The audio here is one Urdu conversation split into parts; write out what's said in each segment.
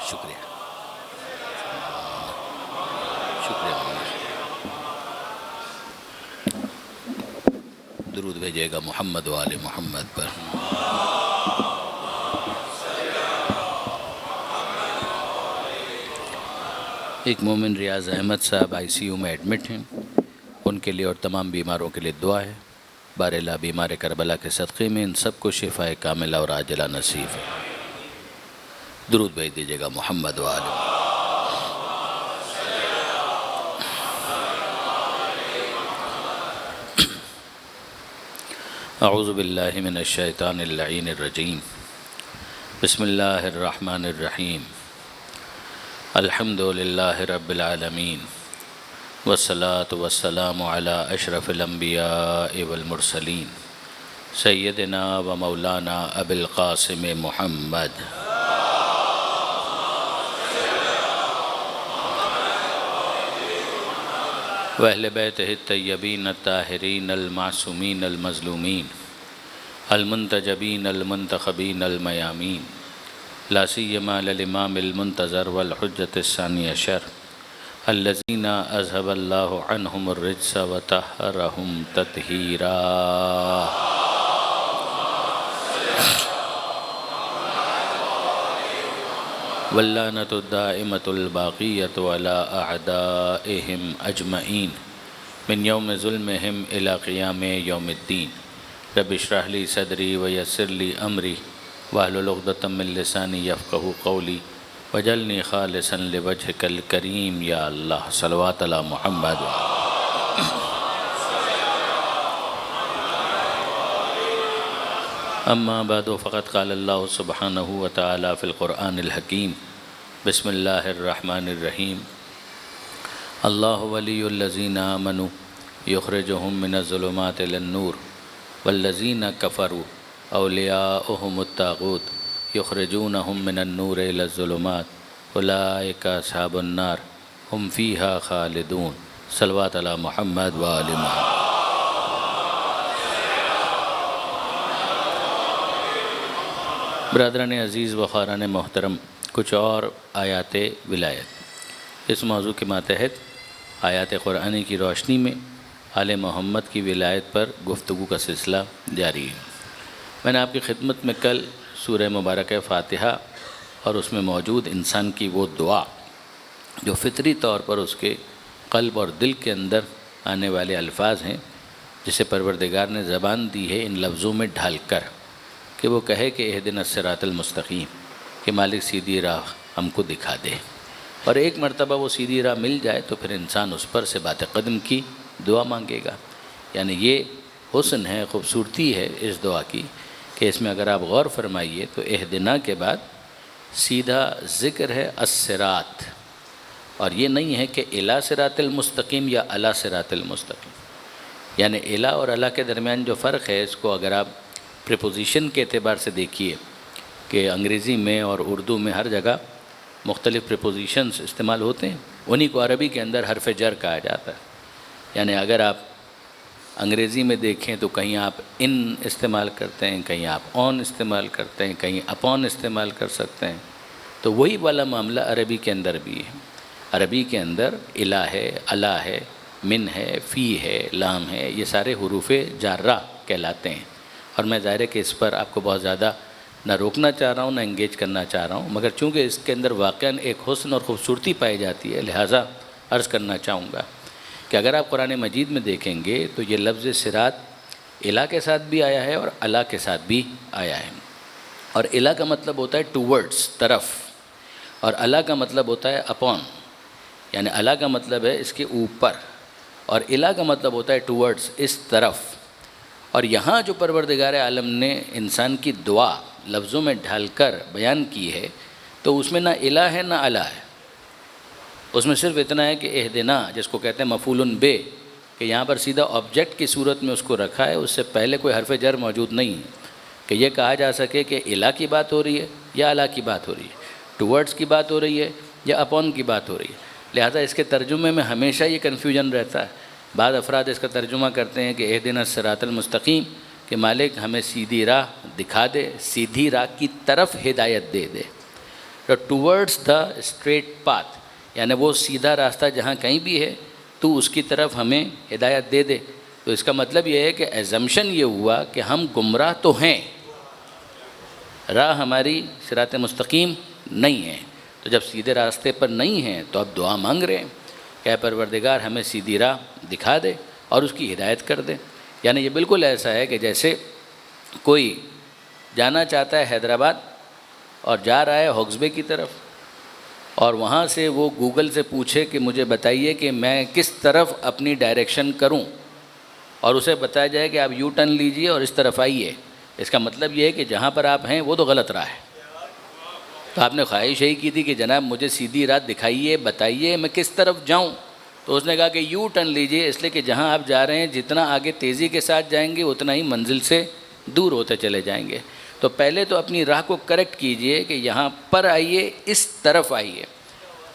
شکریہ شکریہ درود بھیجیے گا محمد و آل محمد پر۔ ایک مومن ریاض احمد صاحب آئی سی یو میں ایڈمٹ ہیں، ان کے لیے اور تمام بیماروں کے لیے دعا ہے۔ باراللہ بیمار کربلا کے صدقے میں ان سب کو شفاء کاملہ اور عاجلہ نصیب ہے۔ درود بھیج دیجیے گا محمد و آل محمد۔ اعوذ باللہ من الشیطان اللعین الرجیم، بسم اللہ الرحمن الرحیم، الحمد للہ رب العالمین، والصلاة والسلام علی اشرف الانبیاء والمرسلین، سیدنا و مولانا ابی القاسم محمد واہل بیتہ الطیبین الطاہرین المعصومین المظلومین المنتجبین المنتخبین المیامین، لا سیما للامام المنتظر والحجۃ الثانی عشر الذین اذهب اللہ عنہم الرجس وطہرہم تطہیرا۔ واللعنۃ الدائمۃ الباقیۃ علی اعدائہم اجمعین من یوم ظلمہم الی قیام یوم الدین۔ رب اشرح لی صدری ویسر لی امری واحلل عقدۃ من لسانی یفقہوا قولی واجعلنی خالصا لوجہک الکریم یا اللہ۔ صلوات علی محمد۔ اما بعد فقد قال اللہ سبحانہ وتعالی فی القرآن الحکیم، بسم اللہ الرحمن الرحیم، اللہ ولی الذین آمنوا یخرجہم من الظلمات الی النور والذین کفروا اولیاؤہم الطاغوت یخرجونہم من النور الی الظلمات اولئک اصحاب النار ہم فیہا خالدون۔ صلوات علی محمد و آل محمد۔ برادران عزیز و خاران محترم، کچھ اور آیات ولایت، اس موضوع کے ماتحت آیات قرآنی کی روشنی میں آل محمد کی ولایت پر گفتگو کا سلسلہ جاری ہے۔ میں نے آپ کی خدمت میں کل سورہ مبارکہ فاتحہ اور اس میں موجود انسان کی وہ دعا جو فطری طور پر اس کے قلب اور دل کے اندر آنے والے الفاظ ہیں، جسے پروردگار نے زبان دی ہے ان لفظوں میں ڈھال کر کہ وہ کہے کہ اہدنا الصراط المستقیم، کہ مالک سیدھی راہ ہم کو دکھا دے، اور ایک مرتبہ وہ سیدھی راہ مل جائے تو پھر انسان اس پر سے بات قدم کی دعا مانگے گا۔ یعنی یہ حسن ہے، خوبصورتی ہے اس دعا کی کہ اس میں اگر آپ غور فرمائیے تو اہدنا کے بعد سیدھا ذکر ہے الصراط، اور یہ نہیں ہے کہ الی صراط المستقیم یا علی صراط المستقیم، یعنی الی اور علی کے درمیان جو فرق ہے اس کو اگر آپ پریپوزیشن کے اعتبار سے دیکھیے کہ انگریزی میں اور اردو میں ہر جگہ مختلف پریپوزیشنز استعمال ہوتے ہیں، انہی کو عربی کے اندر حرف جر کہا جاتا ہے۔ یعنی اگر آپ انگریزی میں دیکھیں تو کہیں آپ ان استعمال کرتے ہیں، کہیں آپ آن استعمال کرتے ہیں، کہیں اپون استعمال کر سکتے ہیں، تو وہی والا معاملہ عربی کے اندر بھی ہے۔ عربی کے اندر الا ہے، علا ہے، من ہے، فی ہے، لام ہے، یہ سارے حروف جارہ کہلاتے ہیں، اور میں ظاہر ہے کہ اس پر آپ کو بہت زیادہ نہ روکنا چاہ رہا ہوں نہ انگیج کرنا چاہ رہا ہوں، مگر چونکہ اس کے اندر واقعاً ایک حسن اور خوبصورتی پائی جاتی ہے، لہٰذا عرض کرنا چاہوں گا کہ اگر آپ قرآن مجید میں دیکھیں گے تو یہ لفظ صراط الا کے ساتھ بھی آیا ہے اور علا کے ساتھ بھی آیا ہے، اور الا کا مطلب ہوتا ہے ٹوورڈز، طرف، اور علا کا مطلب ہوتا ہے اپون، یعنی علا کا مطلب ہے اس کے اوپر، اور الا کا مطلب ہوتا ہے ٹوورڈز، اس طرف۔ اور یہاں جو پروردگار عالم نے انسان کی دعا لفظوں میں ڈھال کر بیان کی ہے تو اس میں نہ الا ہے نہ علا ہے، اس میں صرف اتنا ہے کہ اہدنا، جس کو کہتے ہیں مفعول بے، کہ یہاں پر سیدھا آبجیکٹ کی صورت میں اس کو رکھا ہے، اس سے پہلے کوئی حرف جر موجود نہیں ہے کہ یہ کہا جا سکے کہ الا کی بات ہو رہی ہے یا علا کی بات ہو رہی ہے، ٹوورڈز کی بات ہو رہی ہے یا اپون کی بات ہو رہی ہے۔ لہٰذا اس کے ترجمے میں ہمیشہ یہ کنفیوژن رہتا ہے۔ بعض افراد اس کا ترجمہ کرتے ہیں کہ اہدنا الصراط المستقیم، کہ مالک ہمیں سیدھی راہ دکھا دے، سیدھی راہ کی طرف ہدایت دے دے۔ ٹوورڈس دا اسٹریٹ پاتھ، یعنی وہ سیدھا راستہ جہاں کہیں بھی ہے تو اس کی طرف ہمیں ہدایت دے دے۔ تو اس کا مطلب یہ ہے کہ ایزمپشن یہ ہوا کہ ہم گمراہ تو ہیں، راہ ہماری صراط مستقیم نہیں ہے۔ تو جب سیدھے راستے پر نہیں ہیں تو اب دعا مانگ رہے ہیں کہ اے پروردگار ہمیں سیدھی راہ دکھا دے اور اس کی ہدایت کر دے۔ یعنی یہ بالکل ایسا ہے کہ جیسے کوئی جانا چاہتا ہے حیدرآباد اور جا رہا ہے ہوگزبے کی طرف، اور وہاں سے وہ گوگل سے پوچھے کہ مجھے بتائیے کہ میں کس طرف اپنی ڈائریکشن کروں، اور اسے بتایا جائے کہ آپ یو ٹرن لیجئے اور اس طرف آئیے۔ اس کا مطلب یہ ہے کہ جہاں پر آپ ہیں وہ تو غلط راہ ہے۔ تو آپ نے خواہش یہی کی تھی کہ جناب مجھے سیدھی راہ دکھائیے، بتائیے میں کس طرف جاؤں، تو اس نے کہا کہ یو ٹرن لیجئے، اس لیے کہ جہاں آپ جا رہے ہیں جتنا آگے تیزی کے ساتھ جائیں گے اتنا ہی منزل سے دور ہوتے چلے جائیں گے۔ تو پہلے تو اپنی راہ کو کریکٹ کیجئے کہ یہاں پر آئیے، اس طرف آئیے۔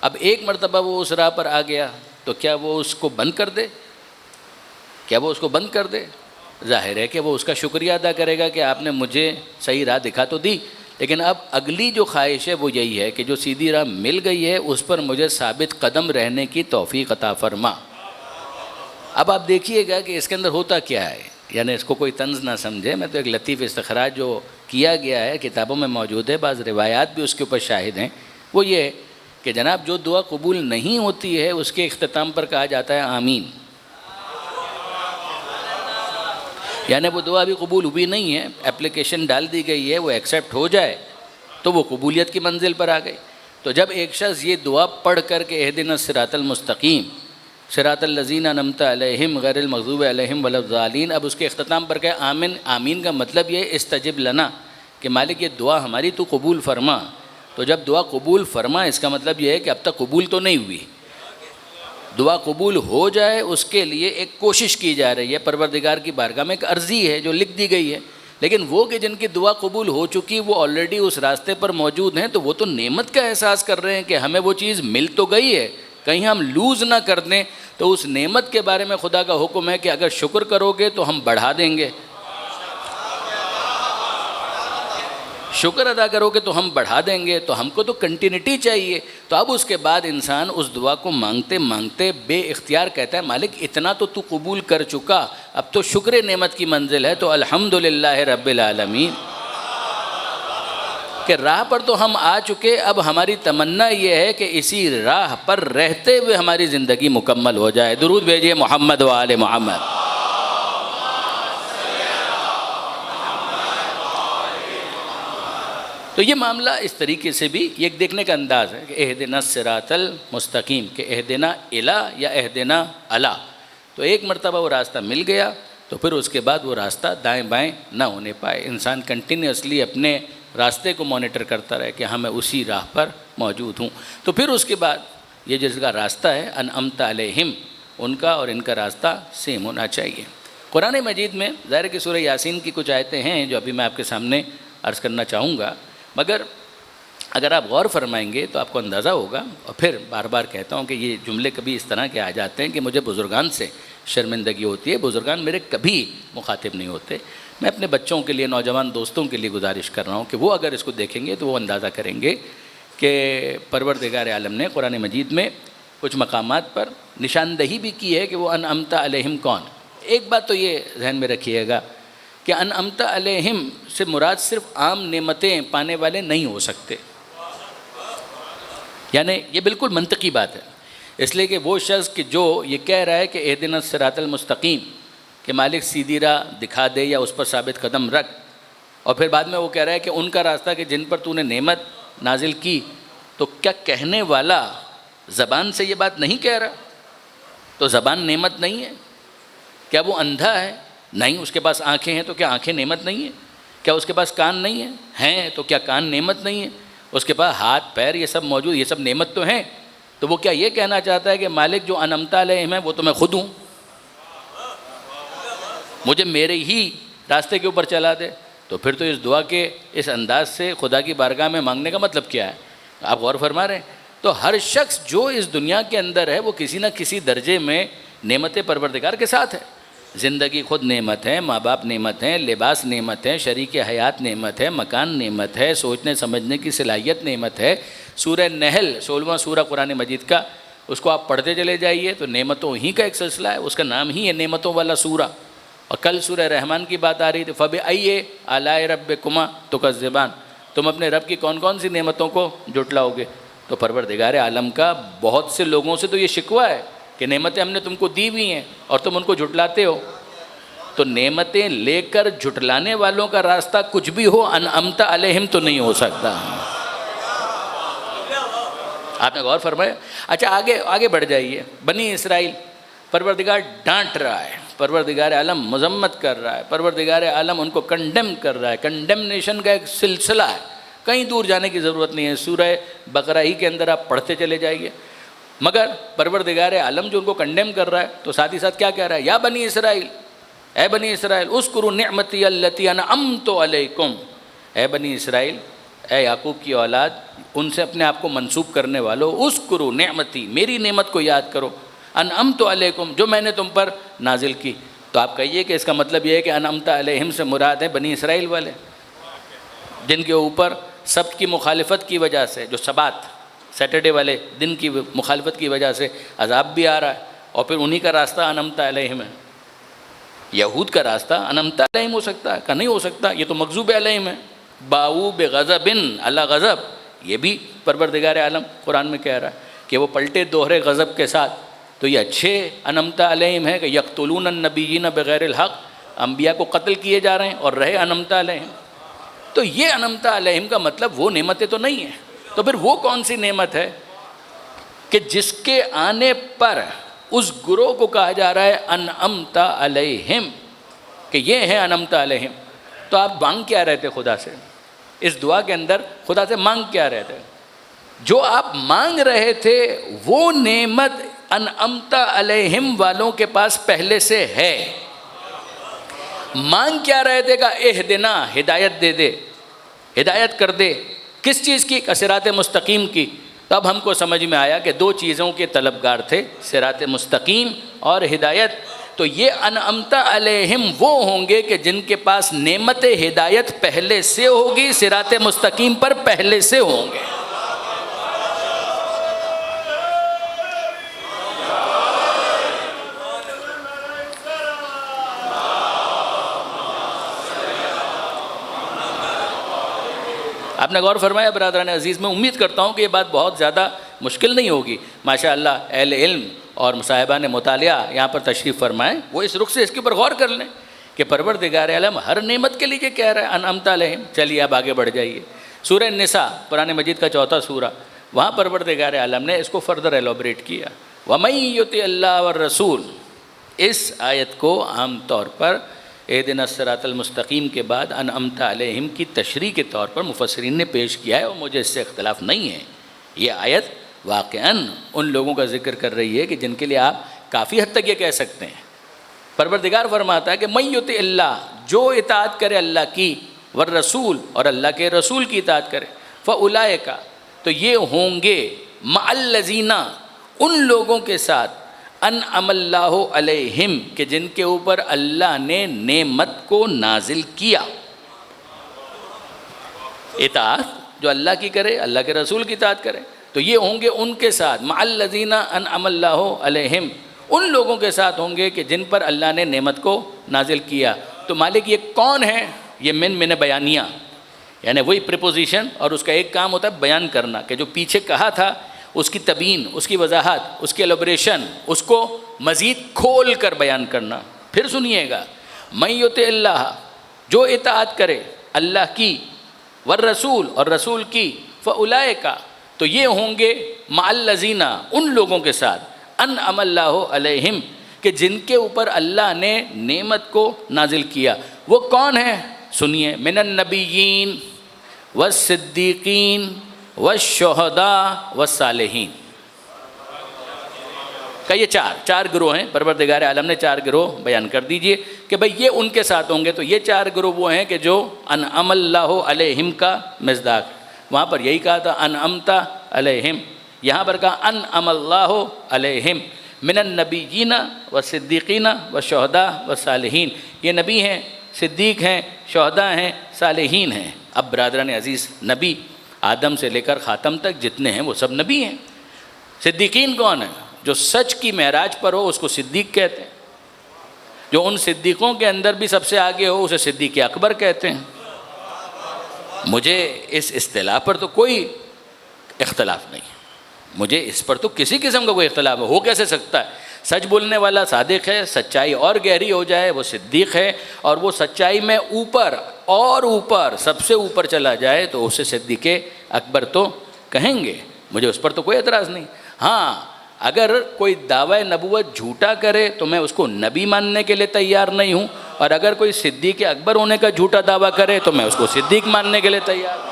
اب ایک مرتبہ وہ اس راہ پر آ گیا تو کیا وہ اس کو بند کر دے؟ کیا وہ اس کو بند کر دے؟ ظاہر ہے کہ وہ اس کا شکریہ ادا کرے گا کہ آپ نے مجھے صحیح راہ دکھا تو دی، لیکن اب اگلی جو خواہش ہے وہ یہی ہے کہ جو سیدھی راہ مل گئی ہے اس پر مجھے ثابت قدم رہنے کی توفیق عطا فرما۔ اب آپ دیکھیے گا کہ اس کے اندر ہوتا کیا ہے، یعنی اس کو کوئی طنز نہ سمجھے، میں تو ایک لطیف استخراج جو کیا گیا ہے کتابوں میں موجود ہے، بعض روایات بھی اس کے اوپر شاہد ہیں، وہ یہ ہے کہ جناب جو دعا قبول نہیں ہوتی ہے اس کے اختتام پر کہا جاتا ہے آمین، یعنی وہ دعا ابھی قبول ہوئی نہیں ہے، اپلیکیشن ڈال دی گئی ہے، وہ ایکسیپٹ ہو جائے تو وہ قبولیت کی منزل پر آ گئی۔ تو جب ایک شخص یہ دعا پڑھ کر کے اہدنا الصراط المستقیم صراط الذین انعمت علیہم غیر المغضوب علیہم ولا الضالین، اب اس کے اختتام پر کہے آمین، آمین کا مطلب یہ استجب لنا کہ مالک یہ دعا ہماری تو قبول فرما۔ تو جب دعا قبول فرما اس کا مطلب یہ ہے کہ اب تک قبول تو نہیں ہوئی، دعا قبول ہو جائے اس کے لیے ایک کوشش کی جا رہی ہے، پروردگار کی بارگاہ میں ایک عرضی ہے جو لکھ دی گئی ہے۔ لیکن وہ کہ جن کی دعا قبول ہو چکی وہ آلریڈی اس راستے پر موجود ہیں، تو وہ تو نعمت کا احساس کر رہے ہیں کہ ہمیں وہ چیز مل تو گئی ہے، کہیں ہم لوز نہ کر دیں۔ تو اس نعمت کے بارے میں خدا کا حکم ہے کہ اگر شکر کرو گے تو ہم بڑھا دیں گے، شکر ادا کرو گے تو ہم بڑھا دیں گے۔ تو ہم کو تو کنٹینیوٹی چاہیے۔ تو اب اس کے بعد انسان اس دعا کو مانگتے مانگتے بے اختیار کہتا ہے مالک اتنا تو تو قبول کر چکا، اب تو شکر نعمت کی منزل ہے، تو الحمدللہ رب العالمین کہ راہ پر تو ہم آ چکے، اب ہماری تمنا یہ ہے کہ اسی راہ پر رہتے ہوئے ہماری زندگی مکمل ہو جائے۔ درود بھیجیے محمد و آل محمد۔ تو یہ معاملہ اس طریقے سے بھی ایک دیکھنے کا انداز ہے کہ اہدنا الصراط المستقیم، کہ اہدنا الا یا اہدنا علا۔ تو ایک مرتبہ وہ راستہ مل گیا تو پھر اس کے بعد وہ راستہ دائیں بائیں نہ ہونے پائے، انسان کنٹینیوسلی اپنے راستے کو مانیٹر کرتا رہے کہ ہاں میں اسی راہ پر موجود ہوں۔ تو پھر اس کے بعد یہ جس کا راستہ ہے انعمت علیہم، ان کا اور ان کا راستہ سیم ہونا چاہیے۔ قرآن مجید میں ظاہر کہ سورہ یاسین کی کچھ آیتیں ہیں جو ابھی میں آپ کے سامنے عرض کرنا چاہوں گا، مگر اگر آپ غور فرمائیں گے تو آپ کو اندازہ ہوگا، اور پھر بار بار کہتا ہوں کہ یہ جملے کبھی اس طرح کے آ جاتے ہیں کہ مجھے بزرگان سے شرمندگی ہوتی ہے، بزرگان میرے کبھی مخاطب نہیں ہوتے۔ میں اپنے بچوں کے لیے، نوجوان دوستوں کے لیے گزارش کر رہا ہوں کہ وہ اگر اس کو دیکھیں گے تو وہ اندازہ کریں گے کہ پروردگار عالم نے قرآن مجید میں کچھ مقامات پر نشاندہی بھی کی ہے کہ وہ انعمت علیہم کون۔ ایک بات تو یہ ذہن میں رکھیے گا کہ انعمت علیہم سے مراد صرف عام نعمتیں پانے والے نہیں ہو سکتے، یعنی یہ بالکل منطقی بات ہے، اس لیے کہ وہ شخص کہ جو یہ کہہ رہا ہے کہ اہدنا الصراط المستقیم کہ مالک سیدھی راہ دکھا دے یا اس پر ثابت قدم رکھ، اور پھر بعد میں وہ کہہ رہا ہے کہ ان کا راستہ کہ جن پر تو نے نعمت نازل کی، تو کیا کہنے والا زبان سے یہ بات نہیں کہہ رہا؟ تو زبان نعمت نہیں ہے؟ کیا وہ اندھا ہے؟ نہیں۔ اس کے پاس آنکھیں ہیں تو کیا آنکھیں نعمت نہیں ہیں؟ کیا اس کے پاس کان نہیں ہیں تو کیا کان نعمت نہیں ہے؟ اس کے پاس ہاتھ پیر یہ سب موجود، یہ سب نعمت تو ہیں۔ تو وہ کیا یہ کہنا چاہتا ہے کہ مالک جو انعمت علیہم ہے وہ تو میں خود ہوں، مجھے میرے ہی راستے کے اوپر چلا دے؟ تو پھر تو اس دعا کے اس انداز سے خدا کی بارگاہ میں مانگنے کا مطلب کیا ہے؟ آپ غور فرما رہے ہیں؟ تو ہر شخص جو اس دنیا کے اندر ہے وہ کسی نہ کسی درجے میں نعمت پروردگار کے ساتھ ہے، زندگی خود نعمت ہے، ماں باپ نعمت ہیں، لباس نعمت ہے، شریک حیات نعمت ہے، مکان نعمت ہے، سوچنے سمجھنے کی صلاحیت نعمت ہے۔ سورہ نحل 16واں سورہ قرآن مجید کا، اس کو آپ پڑھتے چلے جائیے تو نعمتوں ہی کا ایک سلسلہ ہے، اس کا نام ہی ہے نعمتوں والا سورہ۔ اور کل سورہ رحمان کی بات آ رہی تھی، فَبِأَيِّ آلَاءِ رَبِّكُمَا تُكَذِّبَانِ، تم اپنے رب کی کون کون سی نعمتوں کو جھٹلاؤ گے؟ تو پروردگار عالم کا بہت سے لوگوں سے تو یہ شکوہ ہے کہ نعمتیں ہم نے تم کو دی ہوئی ہیں اور تم ان کو جھٹلاتے ہو۔ تو نعمتیں لے کر جھٹلانے والوں کا راستہ کچھ بھی ہو، انعمت علیہم تو نہیں ہو سکتا۔ آپ نے غور فرمایا؟ اچھا آگے بڑھ جائیے، بنی اسرائیل، پروردگار ڈانٹ رہا ہے، پروردگار عالم مذمت کر رہا ہے، پروردگار عالم ان کو کنڈیم کر رہا ہے۔ کنڈیمنیشن کا ایک سلسلہ ہے، کہیں دور جانے کی ضرورت نہیں ہے، سورہ بقرہ ہی کے اندر آپ پڑھتے چلے جائیے۔ مگر پروردگار عالم جو ان کو کنڈیم کر رہا ہے تو ساتھ ہی ساتھ کیا کہہ رہا ہے؟ یا بنی اسرائیل، اے بنی اسرائیل، اذکروا نعمتی التی انعمت علیکم، اے بنی اسرائیل، اے یعقوب کی اولاد، ان سے اپنے آپ کو منسوب کرنے والو، اذکروا نعمتی، میری نعمت کو یاد کرو، انعمت علیکم، جو میں نے تم پر نازل کی۔ تو آپ کہیے کہ اس کا مطلب یہ ہے کہ انعمت علیہم سے مراد ہے بنی اسرائیل والے، جن کے اوپر سبت کی مخالفت کی وجہ سے، جو سبات سیٹرڈے والے دن کی مخالفت کی وجہ سے عذاب بھی آ رہا ہے، اور پھر انہی کا راستہ انعمت علیہم ہے۔ یہود کا راستہ انعمت علیہم ہو سکتا ہے کہ نہیں ہو سکتا؟ یہ تو مغضوب علیہم ہے، باؤ بغضب اللہ غضب، یہ بھی پروردگار عالم قرآن میں کہہ رہا ہے کہ وہ پلٹے دوہرے غضب کے ساتھ۔ تو یہ اچھے انعمت علیہم ہے کہ یقتلون النبیین بغیر الحق، انبیاء کو قتل کیے جا رہے ہیں اور رہے انعمت علیہم۔ تو یہ انعمت علیہم کا مطلب وہ نعمتیں تو نہیں ہیں۔ تو پھر وہ کون سی نعمت ہے کہ جس کے آنے پر اس گروہ کو کہا جا رہا ہے انعمت علیہم، کہ یہ ہے انعمت علیہم؟ تو آپ مانگ کیا رہے تھے خدا سے؟ اس دعا کے اندر خدا سے مانگ کیا رہے تھے؟ جو آپ مانگ رہے تھے وہ نعمت انعمت علیہم والوں کے پاس پہلے سے ہے۔ مانگ کیا رہے تھے؟ کہ اہدنا، ہدایت دے دے، ہدایت کر دے، کس چیز کی؟ کہ صراط مستقیم کی۔ تو اب ہم کو سمجھ میں آیا کہ دو چیزوں کے طلبگار تھے، صراط مستقیم اور ہدایت۔ تو یہ انعمت علیہم وہ ہوں گے کہ جن کے پاس نعمت ہدایت پہلے سے ہوگی، صراط مستقیم پر پہلے سے ہوں گے۔ آپ نے غور فرمایا برادران عزیز؟ میں امید کرتا ہوں کہ یہ بات بہت زیادہ مشکل نہیں ہوگی۔ ماشاءاللہ اہل علم اور صاحبان مطالعہ یہاں پر تشریف فرمائیں، وہ اس رخ سے اس کے اوپر غور کر لیں کہ پروردگار عالم ہر نعمت کے لیے کہہ رہا ہے انعمت علیہم۔ چلیے اب آگے بڑھ جائیے، سورہ النساء قرآن مجید کا 4واں سورہ، وہاں پروردگار عالم نے اس کو فردر ایلوبریٹ کیا۔ وَمَن يُطِعِ اللَّهَ وَالرَّسُولَ، اس آیت کو عام طور پر اہدنا الصراط المستقیم کے بعد انعمت علیہم کی تشریح کے طور پر مفسرین نے پیش کیا ہے، اور مجھے اس سے اختلاف نہیں ہے۔ یہ آیت واقعاً ان لوگوں کا ذکر کر رہی ہے کہ جن کے لیے آپ کافی حد تک یہ کہہ سکتے ہیں۔ پروردگار فرماتا ہے کہ من یطع اللہ، جو اطاعت کرے اللہ کی، والرسول، اور اللہ کے رسول کی اطاعت کرے، فاولئک، تو یہ ہوں گے مع الذین، ان لوگوں کے ساتھ، انعم اللہ علیہم، کہ جن کے اوپر اللہ نے نعمت کو نازل کیا۔ اطاعت جو اللہ کی کرے، اللہ کے رسول کی اطاعت کرے، تو یہ ہوں گے ان کے ساتھ، مع الذین انعم اللہ علیہم، ان لوگوں کے ساتھ ہوں گے کہ جن پر اللہ نے نعمت کو نازل کیا۔ تو مالک یہ کون ہے؟ یہ من بیانیہ، یعنی وہی پریپوزیشن، اور اس کا ایک کام ہوتا ہے بیان کرنا، کہ جو پیچھے کہا تھا اس کی تبیین، اس کی وضاحت، اس کی ایلوبریشن، اس کو مزید کھول کر بیان کرنا۔ پھر سنیے گا، من یطع اللہ، جو اطاعت کرے اللہ کی، والرسول، اور رسول کی، فاولئک، تو یہ ہوں گے مع الذین، ان لوگوں کے ساتھ، انعم اللہ علیہم، کہ جن کے اوپر اللہ نے نعمت کو نازل کیا۔ وہ کون ہیں؟ سنیے، من النبیین والصدیقین والشہداء والصالحین، کا یہ چار گروہ ہیں۔ پروردگار عالم نے 4 گروہ بیان کر دیجئے کہ بھئی یہ ان کے ساتھ ہوں گے۔ تو یہ 4 گروہ وہ ہیں کہ جو انعم اللہ علیہم کا مصداق، وہاں پر یہی کہا تھا انعمت علیہم، یہاں پر کہا انعم اللہ علیہم۔ من النبیین و صدیقین و شہداء و صالحین، یہ نبی ہیں، صدیق ہیں، شہداء ہیں، صالحین ہیں۔ اب برادران عزیز، نبی آدم سے لے کر خاتم تک جتنے ہیں وہ سب نبی ہیں۔ صدیقین کون ہیں؟ جو سچ کی معراج پر ہو اس کو صدیق کہتے ہیں، جو ان صدیقوں کے اندر بھی سب سے آگے ہو اسے صدیق اکبر کہتے ہیں۔ مجھے اس اصطلاح پر تو کوئی اختلاف نہیں ہے، مجھے اس پر تو کسی قسم کا کوئی اختلاف ہو کیسے سکتا ہے؟ سچ بولنے والا صادق ہے، سچائی اور گہری ہو جائے وہ صدیق ہے، اور وہ سچائی میں اوپر اور اوپر سب سے اوپر چلا جائے تو اسے صدیق اکبر تو کہیں گے، مجھے اس پر تو کوئی اعتراض نہیں۔ ہاں، اگر کوئی دعوی نبوت جھوٹا کرے تو میں اس کو نبی ماننے کے لیے تیار نہیں ہوں، اور اگر کوئی صدیق اکبر ہونے کا جھوٹا دعویٰ کرے تو میں اس کو صدیق ماننے کے لیے تیار ہوں۔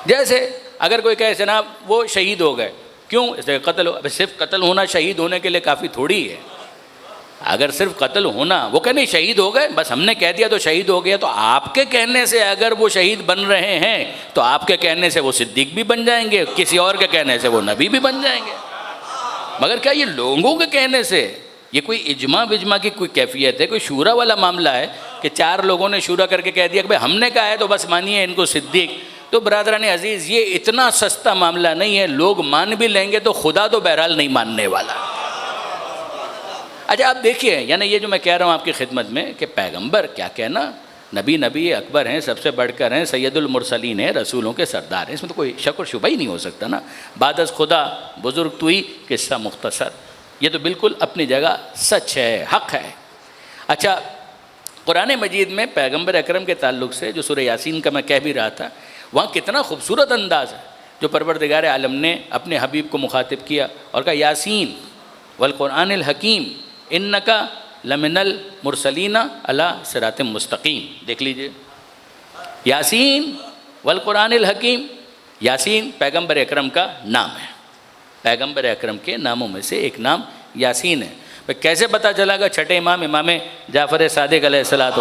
جیسے اگر کوئی کہے جناب وہ شہید ہو گئے، کیوں؟ اس لیے قتل ہو۔ اب صرف قتل ہونا شہید ہونے کے لیے کافی تھوڑی ہے۔ اگر صرف قتل ہونا، وہ کہ نہیں شہید ہو گئے، بس ہم نے کہہ دیا تو شہید ہو گیا، تو آپ کے کہنے سے اگر وہ شہید بن رہے ہیں تو آپ کے کہنے سے وہ صدیق بھی بن جائیں گے، کسی اور کے کہنے سے وہ نبی بھی بن جائیں گے۔ مگر کیا یہ لوگوں کے کہنے سے یہ کوئی اجماع وجماع کی کوئی کیفیت ہے؟ کوئی شورا والا معاملہ ہے کہ چار لوگوں نے شورا کر کے کہہ دیا کہ بھائی ہم نے کہا ہے تو بس مانیے ان کو صدیق؟ تو برادران عزیز، یہ اتنا سستا معاملہ نہیں ہے، لوگ مان بھی لیں گے تو خدا تو بہرحال نہیں ماننے والا۔ اچھا آپ دیکھیے، یعنی یہ جو میں کہہ رہا ہوں آپ کی خدمت میں کہ پیغمبر کیا کہنا، نبی اکبر ہیں، سب سے بڑھ کر ہیں، سید المرسلین ہیں، رسولوں کے سردار ہیں، اس میں تو کوئی شک اور شبہ ہی نہیں ہو سکتا نا۔ بعد از خدا بزرگ توئی، قصہ مختصر، یہ تو بالکل اپنی جگہ سچ ہے، حق ہے۔ اچھا، قرآن مجید میں پیغمبر اکرم کے تعلق سے جو سورہ یاسین کا میں کہہ بھی رہا تھا، وہاں کتنا خوبصورت انداز ہے جو پروردگار عالم نے اپنے حبیب کو مخاطب کیا اور کہا یاسین والقرآن الحکیم انکا لمن المرسلین علی صراط مستقیم۔ دیکھ لیجئے، یاسین والقرآن الحکیم، یاسین پیغمبر اکرم کا نام ہے، پیغمبر اکرم کے ناموں میں سے ایک نام یاسین ہے۔ کیسے پتہ چلا گا؟ چھٹے امام جعفر صادق علیہ السلام،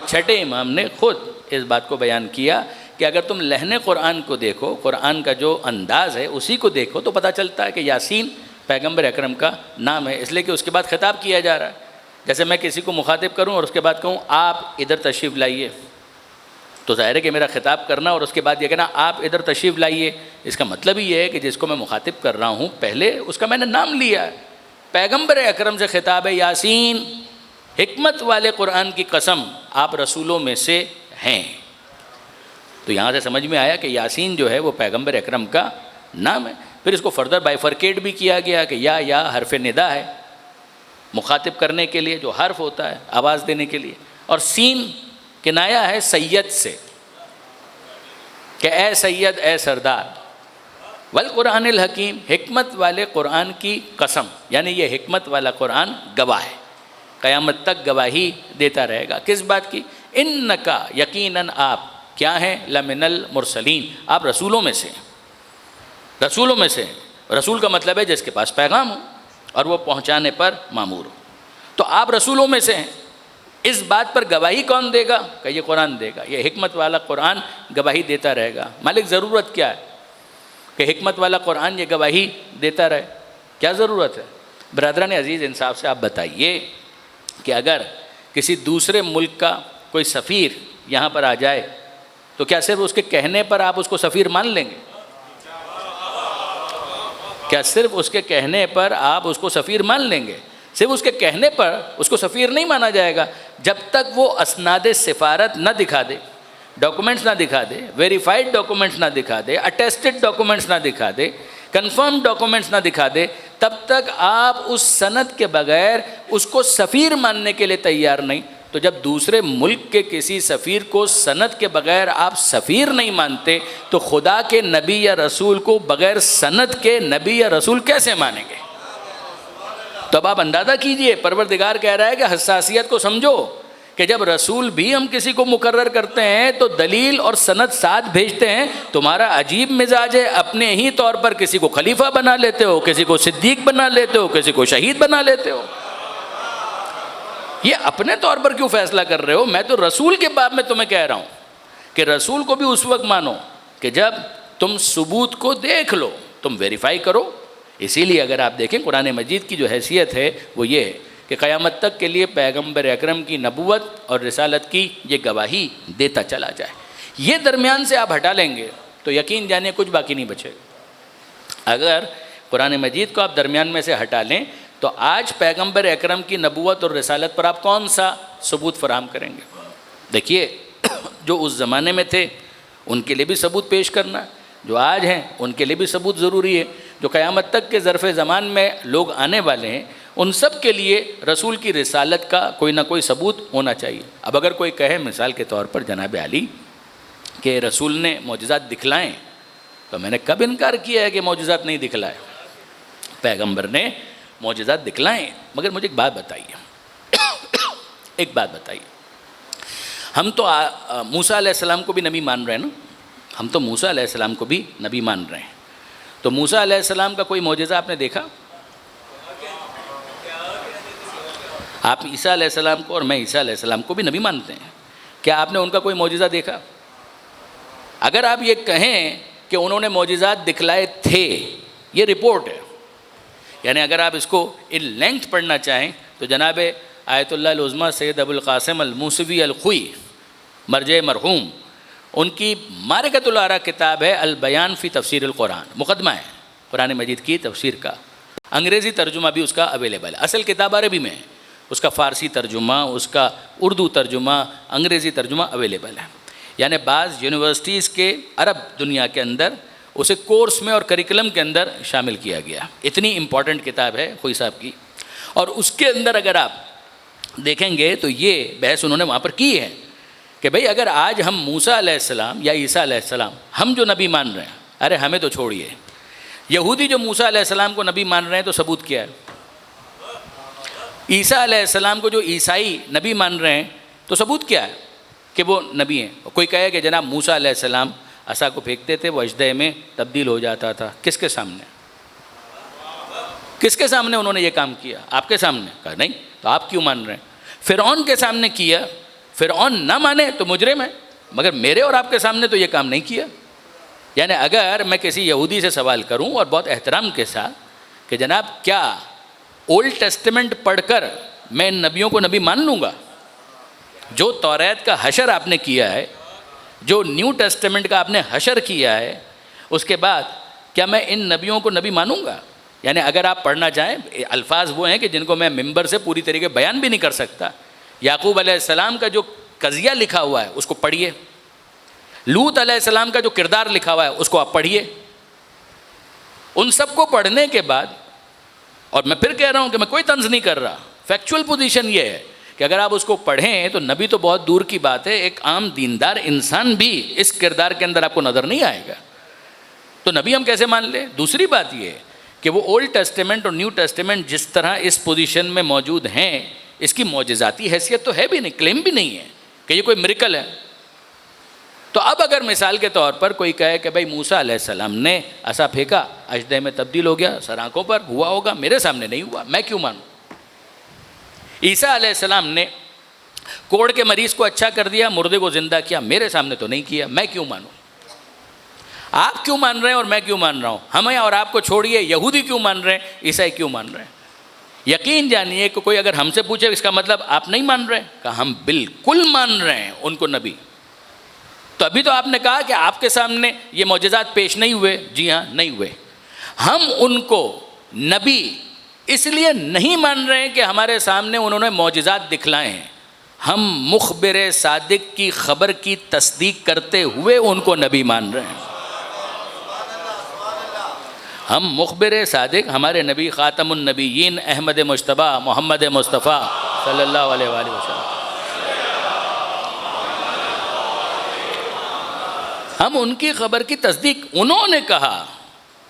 چھٹے امام نے خود اس بات کو بیان کیا کہ اگر تم لہن قرآن کو دیکھو، قرآن کا جو انداز ہے اسی کو دیکھو تو پتہ چلتا ہے کہ یاسین پیغمبر اکرم کا نام ہے، اس لیے کہ اس کے بعد خطاب کیا جا رہا ہے۔ جیسے میں کسی کو مخاطب کروں اور اس کے بعد کہوں آپ ادھر تشریف لائیے، تو ظاہر ہے کہ میرا خطاب کرنا اور اس کے بعد یہ کہنا آپ ادھر تشریف لائیے، اس کا مطلب ہی یہ ہے کہ جس کو میں مخاطب کر رہا ہوں پہلے اس کا میں نے نام لیا ہے۔ پیغمبر اکرم سے خطاب ہے، یاسین حکمت والے قرآن کی قسم آپ رسولوں میں سے ہیں۔ تو یہاں سے سمجھ میں آیا کہ یاسین جو ہے وہ پیغمبر اکرم کا نام ہے۔ پھر اس کو فردر بائیفرکیٹ بھی کیا گیا کہ یا حرف ندا ہے مخاطب کرنے کے لیے، جو حرف ہوتا ہے آواز دینے کے لیے، اور سین کنایہ ہے سید سے کہ اے سید، اے سردار، والقرآن الحکیم حکمت والے قرآن کی قسم، یعنی یہ حکمت والا قرآن گواہ ہے، قیامت تک گواہی دیتا رہے گا۔ کس بات کی؟ انکا یقیناً آپ کیا ہیں؟ لمن المرسلین، آپ رسولوں میں سے، رسولوں میں سے۔ رسول کا مطلب ہے جس کے پاس پیغام ہو اور وہ پہنچانے پر مامور ہو، تو آپ رسولوں میں سے ہیں۔ اس بات پر گواہی کون دے گا؟ کہ یہ قرآن دے گا، یہ حکمت والا قرآن گواہی دیتا رہے گا۔ مالک ضرورت کیا ہے کہ حکمت والا قرآن یہ گواہی دیتا رہے؟ کیا ضرورت ہے؟ برادران عزیز، انصاف سے آپ بتائیے کہ اگر کسی دوسرے ملک کا کوئی سفیر یہاں پر آ جائے تو کیا صرف اس کے کہنے پر آپ اس کو سفیر مان لیں گے؟ کیا صرف اس کے کہنے پر آپ اس کو سفیر مان لیں گے؟ صرف اس کے کہنے پر اس کو سفیر نہیں مانا جائے گا جب تک وہ اسناد سفارت نہ دکھا دے، ڈاکومنٹس نہ دکھا دے، ویریفائڈ ڈاکومنٹس نہ دکھا دے، اٹیسٹڈ ڈاکومنٹس نہ دکھا دے، کنفرم ڈاکومنٹس نہ دکھا دے، تب تک آپ اس سند کے بغیر اس کو سفیر ماننے کے لیے تیار نہیں۔ تو جب دوسرے ملک کے کسی سفیر کو سند کے بغیر آپ سفیر نہیں مانتے تو خدا کے نبی یا رسول کو بغیر سند کے نبی یا رسول کیسے مانیں گے؟ تو اب آپ اندازہ کیجئے، پروردگار کہہ رہا ہے کہ حساسیت کو سمجھو کہ جب رسول بھی ہم کسی کو مقرر کرتے ہیں تو دلیل اور سند ساتھ بھیجتے ہیں۔ تمہارا عجیب مزاج ہے، اپنے ہی طور پر کسی کو خلیفہ بنا لیتے ہو، کسی کو صدیق بنا لیتے ہو، کسی کو شہید بنا لیتے ہو۔ یہ اپنے طور پر کیوں فیصلہ کر رہے ہو؟ میں تو رسول کے باب میں تمہیں کہہ رہا ہوں کہ رسول کو بھی اس وقت مانو کہ جب تم ثبوت کو دیکھ لو، تم ویریفائی کرو۔ اسی لیے اگر آپ دیکھیں قرآن مجید کی جو حیثیت ہے وہ یہ ہے کہ قیامت تک کے لیے پیغمبر اکرم کی نبوت اور رسالت کی یہ گواہی دیتا چلا جائے۔ یہ درمیان سے آپ ہٹا لیں گے تو یقین جانیے کچھ باقی نہیں بچے گا۔ اگر قرآن مجید کو آپ درمیان میں سے ہٹا لیں تو آج پیغمبر اکرم کی نبوت اور رسالت پر آپ کون سا ثبوت فراہم کریں گے؟ دیکھیے، جو اس زمانے میں تھے ان کے لیے بھی ثبوت پیش کرنا، جو آج ہیں ان کے لیے بھی ثبوت ضروری ہے، جو قیامت تک کے ظرف زمان میں لوگ آنے والے ہیں ان سب کے لیے رسول کی رسالت کا کوئی نہ کوئی ثبوت ہونا چاہیے۔ اب اگر کوئی کہے مثال کے طور پر جناب علی کہ رسول نے معجزات دکھلائیں، تو میں نے کب انکار کیا ہے کہ معجزات نہیں دکھلائے؟ پیغمبر نے معجزات دکھلائیں، مگر مجھے ایک بات بتائیے، ہم تو موسیٰ علیہ السلام کو بھی نبی مان رہے ہیں نا، ہم تو موسیٰ علیہ السلام کو بھی نبی مان رہے ہیں، تو موسیٰ علیہ السلام کا کوئی معجزہ آپ نے دیکھا؟ آپ عیسیٰ علیہ السلام کو اور میں عیسیٰ علیہ السلام کو بھی نبی مانتے ہیں، کیا آپ نے ان کا کوئی معجزہ دیکھا؟ اگر آپ یہ کہیں کہ انہوں نے معجزات دکھلائے تھے، یہ رپورٹ ہے، یعنی اگر آپ اس کو ان لینتھ پڑھنا چاہیں تو جناب آیت اللہ العظمیٰ سید ابو القاسم الموسوی الخوئی مرجع مرحوم، ان کی معرکۃ الآراء کتاب ہے البیان فی تفسیر القرآن، مقدمہ ہے قرآن مجید کی تفسیر کا، انگریزی ترجمہ بھی اس کا اویلیبل ہے، اصل کتاب عربی میں ہے، اس کا فارسی ترجمہ، اس کا اردو ترجمہ، انگریزی ترجمہ اویلیبل ہے، یعنی بعض یونیورسٹیز کے عرب دنیا کے اندر اسے کورس میں اور کریکلم کے اندر شامل کیا گیا، اتنی امپورٹنٹ کتاب ہے خوئی صاحب کی، اور اس کے اندر اگر آپ دیکھیں گے تو یہ بحث انہوں نے وہاں پر کی ہے کہ بھئی اگر آج ہم موسیٰ علیہ السلام یا عیسیٰ علیہ السلام ہم جو نبی مان رہے ہیں، ارے ہمیں تو چھوڑیے، یہودی جو موسیٰ علیہ السلام کو نبی مان رہے ہیں تو ثبوت کیا ہے؟ عیسیٰ علیہ السلام کو جو عیسائی نبی مان رہے ہیں تو ثبوت کیا ہے کہ وہ نبی ہیں؟ کوئی کہے کہ جناب موسیٰ علیہ السلام عصا کو پھینکتے تھے وہ اژدہے میں تبدیل ہو جاتا تھا، کس کے سامنے؟ کس کے سامنے انہوں نے یہ کام کیا؟ آپ کے سامنے؟ کہا نہیں، تو آپ کیوں مان رہے ہیں؟ فرعون کے سامنے کیا، فرعون نہ مانے تو مجرم ہے، مگر میرے اور آپ کے سامنے تو یہ کام نہیں کیا۔ یعنی اگر میں کسی یہودی سے سوال کروں اور بہت احترام کے ساتھ کہ جناب کیا اولڈ ٹیسٹمنٹ پڑھ کر میں ان نبیوں کو نبی مان لوں گا؟ جو توریت کا حشر آپ نے کیا ہے، جو نیو ٹیسٹمنٹ کا آپ نے حشر کیا ہے، اس کے بعد کیا میں ان نبیوں کو نبی مانوں گا؟ یعنی اگر آپ پڑھنا چاہیں، الفاظ وہ ہیں کہ جن کو میں ممبر سے پوری طریقے بیان بھی نہیں کر سکتا، یعقوب علیہ السلام کا جو قضیہ لکھا ہوا ہے اس کو پڑھیے، لوط علیہ السلام کا جو کردار لکھا ہوا ہے اس کو آپ پڑھیے، ان سب کو پڑھنے کے بعد، اور میں پھر کہہ رہا ہوں کہ میں کوئی طنز نہیں کر رہا، فیکچول پوزیشن یہ ہے کہ اگر آپ اس کو پڑھیں تو نبی تو بہت دور کی بات ہے، ایک عام دیندار انسان بھی اس کردار کے اندر آپ کو نظر نہیں آئے گا، تو نبی ہم کیسے مان لیں؟ دوسری بات یہ ہے کہ وہ اولڈ ٹیسٹمنٹ اور نیو ٹیسٹمنٹ جس طرح اس پوزیشن میں موجود ہیں، اس کی معجزاتی حیثیت تو ہے بھی نہیں، کلیم بھی نہیں ہے کہ یہ کوئی میریکل ہے۔ تو اب اگر مثال کے طور پر کوئی کہے کہ بھائی موسیٰ علیہ السلام نے عصا پھینکا، اژدہے میں تبدیل ہو گیا، سر آنکھوں پر ہوا ہوگا، میرے سامنے نہیں ہوا، میں کیوں مانوں؟ عیسیٰ علیہ السلام نے کوڑ کے مریض کو اچھا کر دیا، مردے کو زندہ کیا، میرے سامنے تو نہیں کیا، میں کیوں مانوں؟ آپ کیوں مان رہے ہیں اور میں کیوں مان رہا ہوں؟ ہمیں اور آپ کو چھوڑیے، یہودی کیوں مان رہے ہیں، عیسائی کیوں مان رہے ہیں؟ یقین جانیے کہ کوئی اگر ہم سے پوچھے اس کا مطلب آپ نہیں مان رہے، کہ ہم بالکل مان رہے ہیں ان کو نبی۔ تو ابھی تو آپ نے کہا کہ آپ کے سامنے یہ معجزات پیش نہیں ہوئے، جی ہاں نہیں ہوئے، ہم ان کو نبی اس لیے نہیں مان رہے ہیں کہ ہمارے سامنے انہوں نے معجزات دکھلائے ہیں، ہم مخبر صادق کی خبر کی تصدیق کرتے ہوئے ان کو نبی مان رہے ہیں۔ ہم مخبر صادق، ہمارے نبی خاتم النبیین احمد مجتبیٰ محمد مصطفیٰ صلی اللہ علیہ وآلہ وسلم، ہم ان کی خبر کی تصدیق، انہوں نے کہا،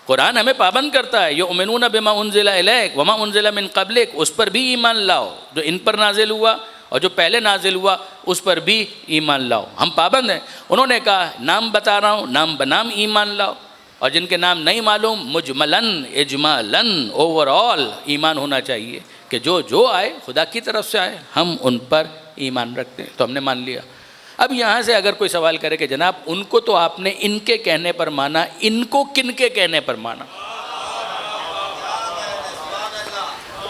قرآن ہمیں پابند کرتا ہے یؤمنون بما انزل الیک وما انزل من قبلک، اس پر بھی ایمان لاؤ جو ان پر نازل ہوا اور جو پہلے نازل ہوا اس پر بھی ایمان لاؤ، ہم پابند ہیں۔ انہوں نے کہا نام بتا رہا ہوں، نام بنام ایمان لاؤ، اور جن کے نام نہیں معلوم مجملاً اجمالاً اوور آل ایمان ہونا چاہیے کہ جو آئے خدا کی طرف سے آئے، ہم ان پر ایمان رکھتے ہیں، تو ہم نے مان لیا۔ اب یہاں سے اگر کوئی سوال کرے کہ جناب ان کو تو آپ نے ان کے کہنے پر مانا، ان کو کن کے کہنے پر مانا؟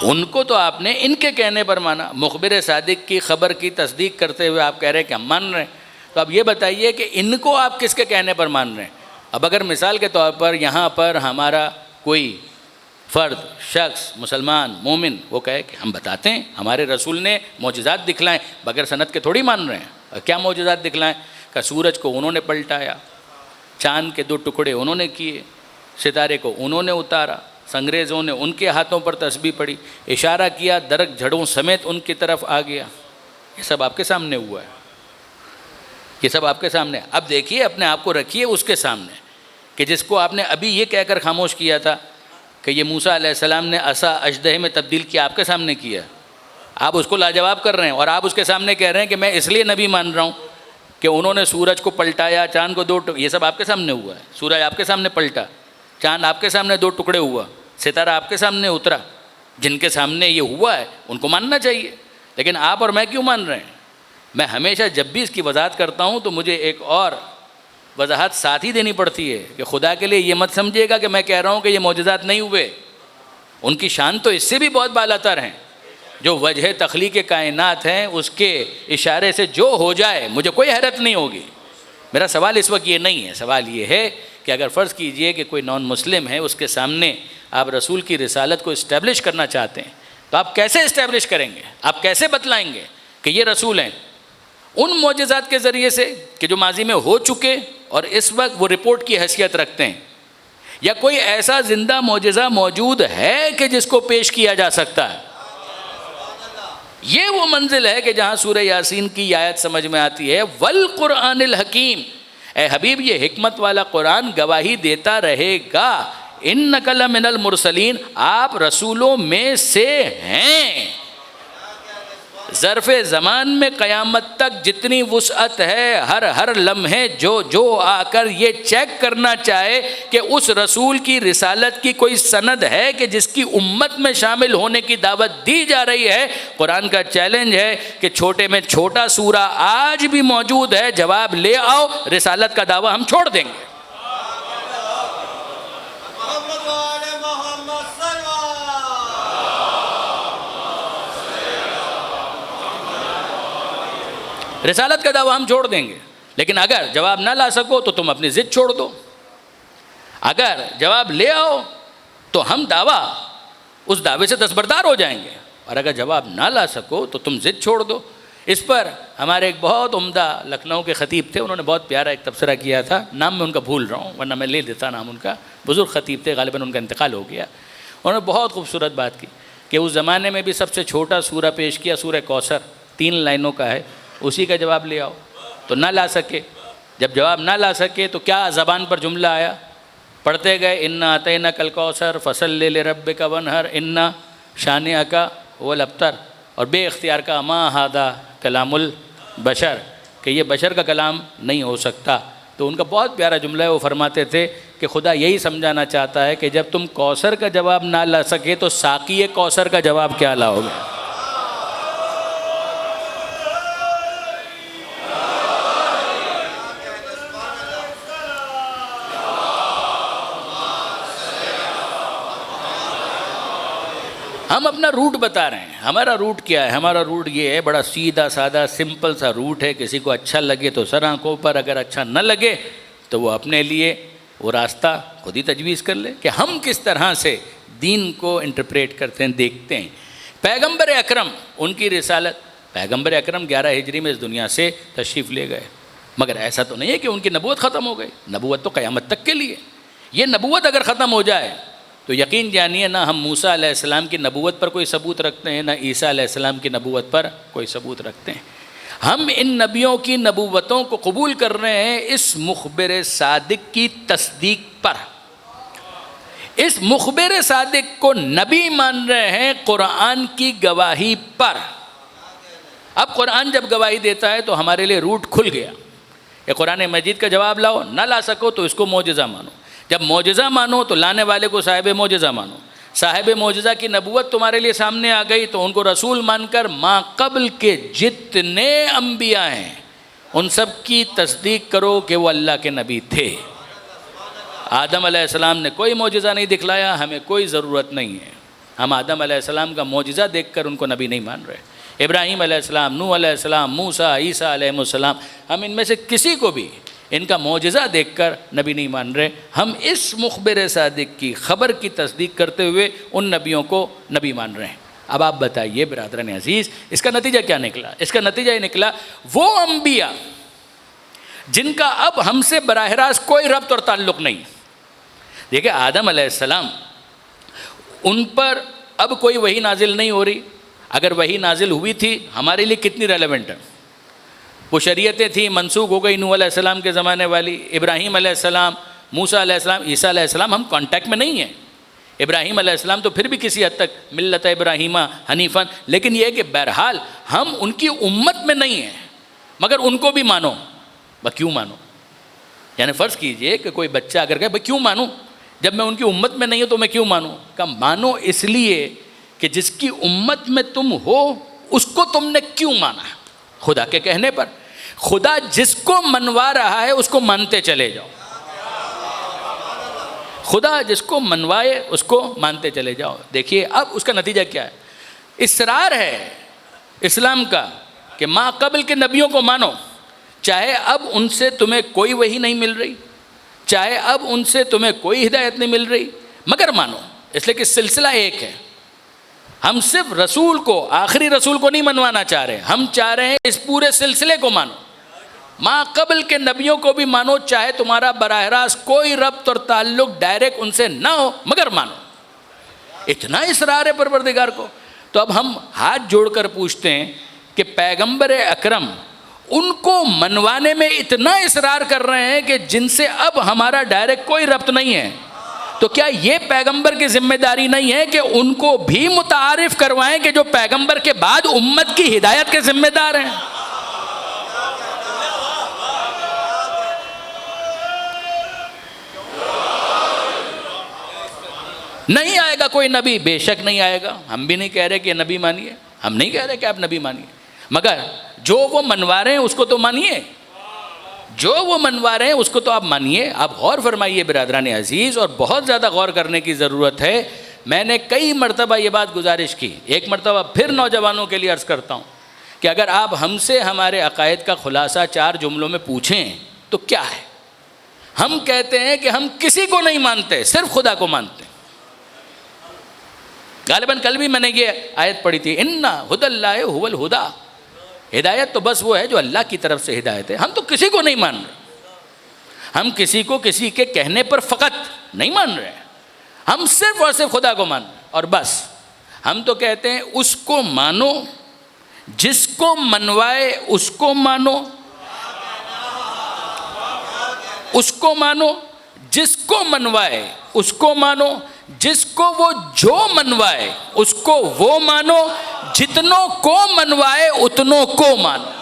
ان کو تو آپ نے ان کے کہنے پر مانا، مخبر صادق کی خبر کی تصدیق کرتے ہوئے آپ کہہ رہے ہیں کہ ہم مان رہے ہیں، تو اب یہ بتائیے کہ ان کو آپ کس کے کہنے پر مان رہے ہیں؟ اب اگر مثال کے طور پر یہاں پر ہمارا کوئی فرد، شخص، مسلمان، مومن، وہ کہے کہ ہم بتاتے ہیں ہمارے رسول نے معجزات دکھلائیں، بغیر سند کے تھوڑی مان رہے ہیں۔ کیا معجزات دکھلائیں؟ کہ سورج کو انہوں نے پلٹایا، چاند کے 2 ٹکڑے انہوں نے کیے، ستارے کو انہوں نے اتارا، انگریزوں نے ان کے ہاتھوں پر تسبیح پڑھی، اشارہ کیا، درخت جھڑوں سمیت ان کی طرف آ گیا۔ یہ سب آپ کے سامنے ہوا ہے، یہ سب آپ کے سامنے۔ اب دیکھیے، اپنے آپ کو رکھیے اس کے سامنے کہ جس کو آپ نے ابھی یہ کہہ کر خاموش کیا تھا کہ یہ موسیٰ علیہ السلام نے عصا اژدہے میں تبدیل کیا، آپ کے سامنے کیا، آپ اس کو لاجواب کر رہے ہیں، اور آپ اس کے سامنے کہہ رہے ہیں کہ میں اس لیے نبی مان رہا ہوں کہ انہوں نے سورج کو پلٹایا، چاند کو 2 یہ سب آپ کے سامنے ہوا ہے۔ سورج آپ کے سامنے پلٹا، چاند آپ کے سامنے 2 ٹکڑے ہوا، ستارہ آپ کے سامنے اترا۔ جن کے سامنے یہ ہوا ہے ان کو ماننا چاہیے، لیکن آپ اور میں کیوں مان رہے ہیں؟ میں ہمیشہ جب بھی اس کی وضاحت کرتا ہوں تو مجھے ایک اور وضاحت ساتھ ہی دینی پڑتی ہے کہ خدا کے لیے یہ مت سمجھیے گا کہ میں کہہ رہا ہوں کہ یہ معجزات نہیں ہوئے، ان کی شان تو اس سے بھی بہت بالا تر ہیں۔ جو وجہ تخلیق کائنات ہیں اس کے اشارے سے جو ہو جائے مجھے کوئی حیرت نہیں ہوگی۔ میرا سوال اس وقت یہ نہیں ہے، سوال یہ ہے کہ اگر فرض کیجئے کہ کوئی نان مسلم ہے، اس کے سامنے آپ رسول کی رسالت کو اسٹیبلش کرنا چاہتے ہیں، تو آپ کیسے اسٹیبلش کریں گے؟ آپ کیسے بتلائیں گے کہ یہ رسول ہیں؟ ان معجزات کے ذریعے سے کہ جو ماضی میں ہو چکے اور اس وقت وہ رپورٹ کی حیثیت رکھتے ہیں، یا کوئی ایسا زندہ معجزہ موجود ہے کہ جس کو پیش کیا جا سکتا ہے؟ یہ وہ منزل ہے کہ جہاں سورہ یاسین کی آیت سمجھ میں آتی ہے، والقرآن الحکیم، اے حبیب یہ حکمت والا قرآن گواہی دیتا رہے گا، انک لمن المرسلین، آپ رسولوں میں سے ہیں۔ ظرف زمان میں قیامت تک جتنی وسعت ہے، ہر لمحے جو آ کر یہ چیک کرنا چاہے کہ اس رسول کی رسالت کی کوئی سند ہے کہ جس کی امت میں شامل ہونے کی دعوت دی جا رہی ہے، قرآن کا چیلنج ہے کہ چھوٹے میں چھوٹا سورہ آج بھی موجود ہے، جواب لے آؤ، رسالت کا دعویٰ ہم چھوڑ دیں گے۔ رسالت کا دعویٰ ہم چھوڑ دیں گے، لیکن اگر جواب نہ لا سکو تو تم اپنی ضد چھوڑ دو، اگر جواب لے آؤ تو ہم دعویٰ اس دعوے سے دستبردار ہو جائیں گے، اور اگر جواب نہ لا سکو تو تم ضد چھوڑ دو۔ اس پر ہمارے ایک بہت عمدہ لکھنؤ کے خطیب تھے، انہوں نے بہت پیارا ایک تبصرہ کیا تھا، نام میں ان کا بھول رہا ہوں ورنہ میں لے دیتا نام ان کا، بزرگ خطیب تھے، غالباً ان کا انتقال ہو گیا۔ انہوں نے بہت خوبصورت بات کی کہ اس زمانے میں بھی سب سے چھوٹا سورہ پیش کیا، سورہ کوثر، 3 لائنوں کا ہے، اسی کا جواب لے آؤ، تو نہ لا سکے۔ جب جواب نہ لا سکے تو کیا زبان پر جملہ آیا؟ پڑھتے گئے، انا اعطیناک الکوثر فصلی لربک وانحر ان شانئک هو الابتر، اور بے اختیار کا ما ھذا کلام البشر، کہ یہ بشر کا کلام نہیں ہو سکتا۔ تو ان کا بہت پیارا جملہ ہے، وہ فرماتے تھے کہ خدا یہی سمجھانا چاہتا ہے کہ جب تم کوثر کا جواب نہ لا سکے تو ساقی کوثر کا جواب کیا لاؤ گے؟ ہم اپنا روٹ بتا رہے ہیں، ہمارا روٹ کیا ہے؟ ہمارا روٹ یہ ہے، بڑا سیدھا سادہ سمپل سا روٹ ہے، کسی کو اچھا لگے تو سر آنکھوں پر، اگر اچھا نہ لگے تو وہ اپنے لیے وہ راستہ خود ہی تجویز کر لے کہ ہم کس طرح سے دین کو انٹرپریٹ کرتے ہیں، دیکھتے ہیں۔ پیغمبر اکرم، ان کی رسالت، پیغمبر اکرم 11 ہجری میں اس دنیا سے تشریف لے گئے، مگر ایسا تو نہیں ہے کہ ان کی نبوت ختم ہو گئی، نبوت تو قیامت تک کے لیے۔ یہ نبوت اگر ختم ہو جائے تو یقین جانیے نہ ہم موسیٰ علیہ السلام کی نبوت پر کوئی ثبوت رکھتے ہیں، نہ عیسیٰ علیہ السلام کی نبوت پر کوئی ثبوت رکھتے ہیں۔ ہم ان نبیوں کی نبوتوں کو قبول کر رہے ہیں اس مخبر صادق کی تصدیق پر، اس مخبر صادق کو نبی مان رہے ہیں قرآن کی گواہی پر۔ اب قرآن جب گواہی دیتا ہے تو ہمارے لیے روٹ کھل گیا، یہ قرآن مجید کا جواب لاؤ، نہ لا سکو تو اس کو معجزہ مانو۔ جب معجزہ مانو تو لانے والے کو صاحب معجزہ مانو. صاحب معجزہ کی نبوت تمہارے لیے سامنے آ گئی تو ان کو رسول مان کر ما قبل کے جتنے انبیاء ہیں ان سب کی تصدیق کرو کہ وہ اللہ کے نبی تھے. آدم علیہ السلام نے کوئی معجزہ نہیں دکھلایا, ہمیں کوئی ضرورت نہیں ہے. ہم آدم علیہ السلام کا معجزہ دیکھ کر ان کو نبی نہیں مان رہے. ابراہیم علیہ السلام, نوح علیہ السلام, موسیٰ, عیسیٰ علیہ السلام, ہم ان میں سے کسی کو بھی ان کا معجزہ دیکھ کر نبی نہیں مان رہے. ہم اس مخبر صادق کی خبر کی تصدیق کرتے ہوئے ان نبیوں کو نبی مان رہے ہیں. اب آپ بتائیے برادران عزیز, اس کا نتیجہ کیا نکلا؟ اس کا نتیجہ یہ نکلا وہ انبیاء جن کا اب ہم سے براہ راست کوئی ربط اور تعلق نہیں. دیکھیں آدم علیہ السلام, ان پر اب کوئی وحی نازل نہیں ہو رہی. اگر وحی نازل ہوئی تھی ہمارے لیے کتنی ریلیونٹ ہے؟ وہ شریعتیں تھیں, منسوخ ہو گئی نوح علیہ السلام کے زمانے والی. ابراہیم علیہ السلام, موسیٰ علیہ السلام, عیسیٰ علیہ السلام, ہم کانٹیکٹ میں نہیں ہیں. ابراہیم علیہ السلام تو پھر بھی کسی حد تک ملت ابراہیمہ حنیفاً, لیکن یہ ہے کہ بہرحال ہم ان کی امت میں نہیں ہیں, مگر ان کو بھی مانو. کیوں مانو؟ یعنی فرض کیجئے کہ کوئی بچہ اگر کہے بھائی کیوں مانوں, جب میں ان کی امت میں نہیں ہوں تو میں کیوں مانوں؟ کہ مانو اس لیے کہ جس کی امت میں تم ہو اس کو تم نے کیوں مانا؟ خدا کے کہنے پر. خدا جس کو منوا رہا ہے اس کو مانتے چلے جاؤ. خدا جس کو منوائے اس کو مانتے چلے جاؤ. دیکھیے اب اس کا نتیجہ کیا ہے؟ اصرار ہے اسلام کا کہ ما قبل کے نبیوں کو مانو, چاہے اب ان سے تمہیں کوئی وحی نہیں مل رہی, چاہے اب ان سے تمہیں کوئی ہدایت نہیں مل رہی, مگر مانو. اس لیے کہ سلسلہ ایک ہے. ہم صرف رسول کو, آخری رسول کو نہیں منوانا چاہ رہے, ہم چاہ رہے ہیں اس پورے سلسلے کو مانو. ما قبل کے نبیوں کو بھی مانو, چاہے تمہارا براہ راست کوئی ربط اور تعلق ڈائریکٹ ان سے نہ ہو, مگر مانو. اتنا اصرار ہے پروردگار کو. تو اب ہم ہاتھ جوڑ کر پوچھتے ہیں کہ پیغمبر اکرم ان کو منوانے میں اتنا اصرار کر رہے ہیں کہ جن سے اب ہمارا ڈائریکٹ کوئی ربط نہیں ہے, تو کیا یہ پیغمبر کی ذمہ داری نہیں ہے کہ ان کو بھی متعارف کروائیں کہ جو پیغمبر کے بعد امت کی ہدایت کے ذمہ دار ہیں؟ نہیں آئے گا کوئی نبی, بے شک نہیں آئے گا. ہم بھی نہیں کہہ رہے کہ نبی مانیے, ہم نہیں کہہ رہے کہ آپ نبی مانیے, مگر جو وہ منوا رہے ہیں اس کو تو مانیے. جو وہ منوا رہے ہیں اس کو تو آپ مانیے. آپ غور فرمائیے برادران عزیز, اور بہت زیادہ غور کرنے کی ضرورت ہے. میں نے کئی مرتبہ یہ بات گزارش کی, ایک مرتبہ پھر نوجوانوں کے لیے عرض کرتا ہوں کہ اگر آپ ہم سے ہمارے عقائد کا خلاصہ 4 جملوں میں پوچھیں تو کیا ہے؟ ہم کہتے ہیں کہ ہم کسی کو نہیں مانتے, صرف خدا کو مانتے ہیں. غالباً کل بھی میں نے یہ آیت پڑھی تھی, اِنَّ هُدَى اللَّهِ هُوَ الْهُدَى. ہدایت تو بس وہ ہے جو اللہ کی طرف سے ہدایت ہے. ہم تو کسی کو نہیں مان رہے, ہم کسی کو کسی کے کہنے پر فقط نہیں مان رہے, ہم صرف اور صرف خدا کو مان رہے ہیں. اور بس ہم تو کہتے ہیں اس کو مانو, جس کو منوائے اس کو مانو, اس کو مانو, جس کو منوائے اس کو مانو, جس کو وہ جو منوائے اس کو وہ مانو, جتنوں کو منوائے اتنوں کو مانو.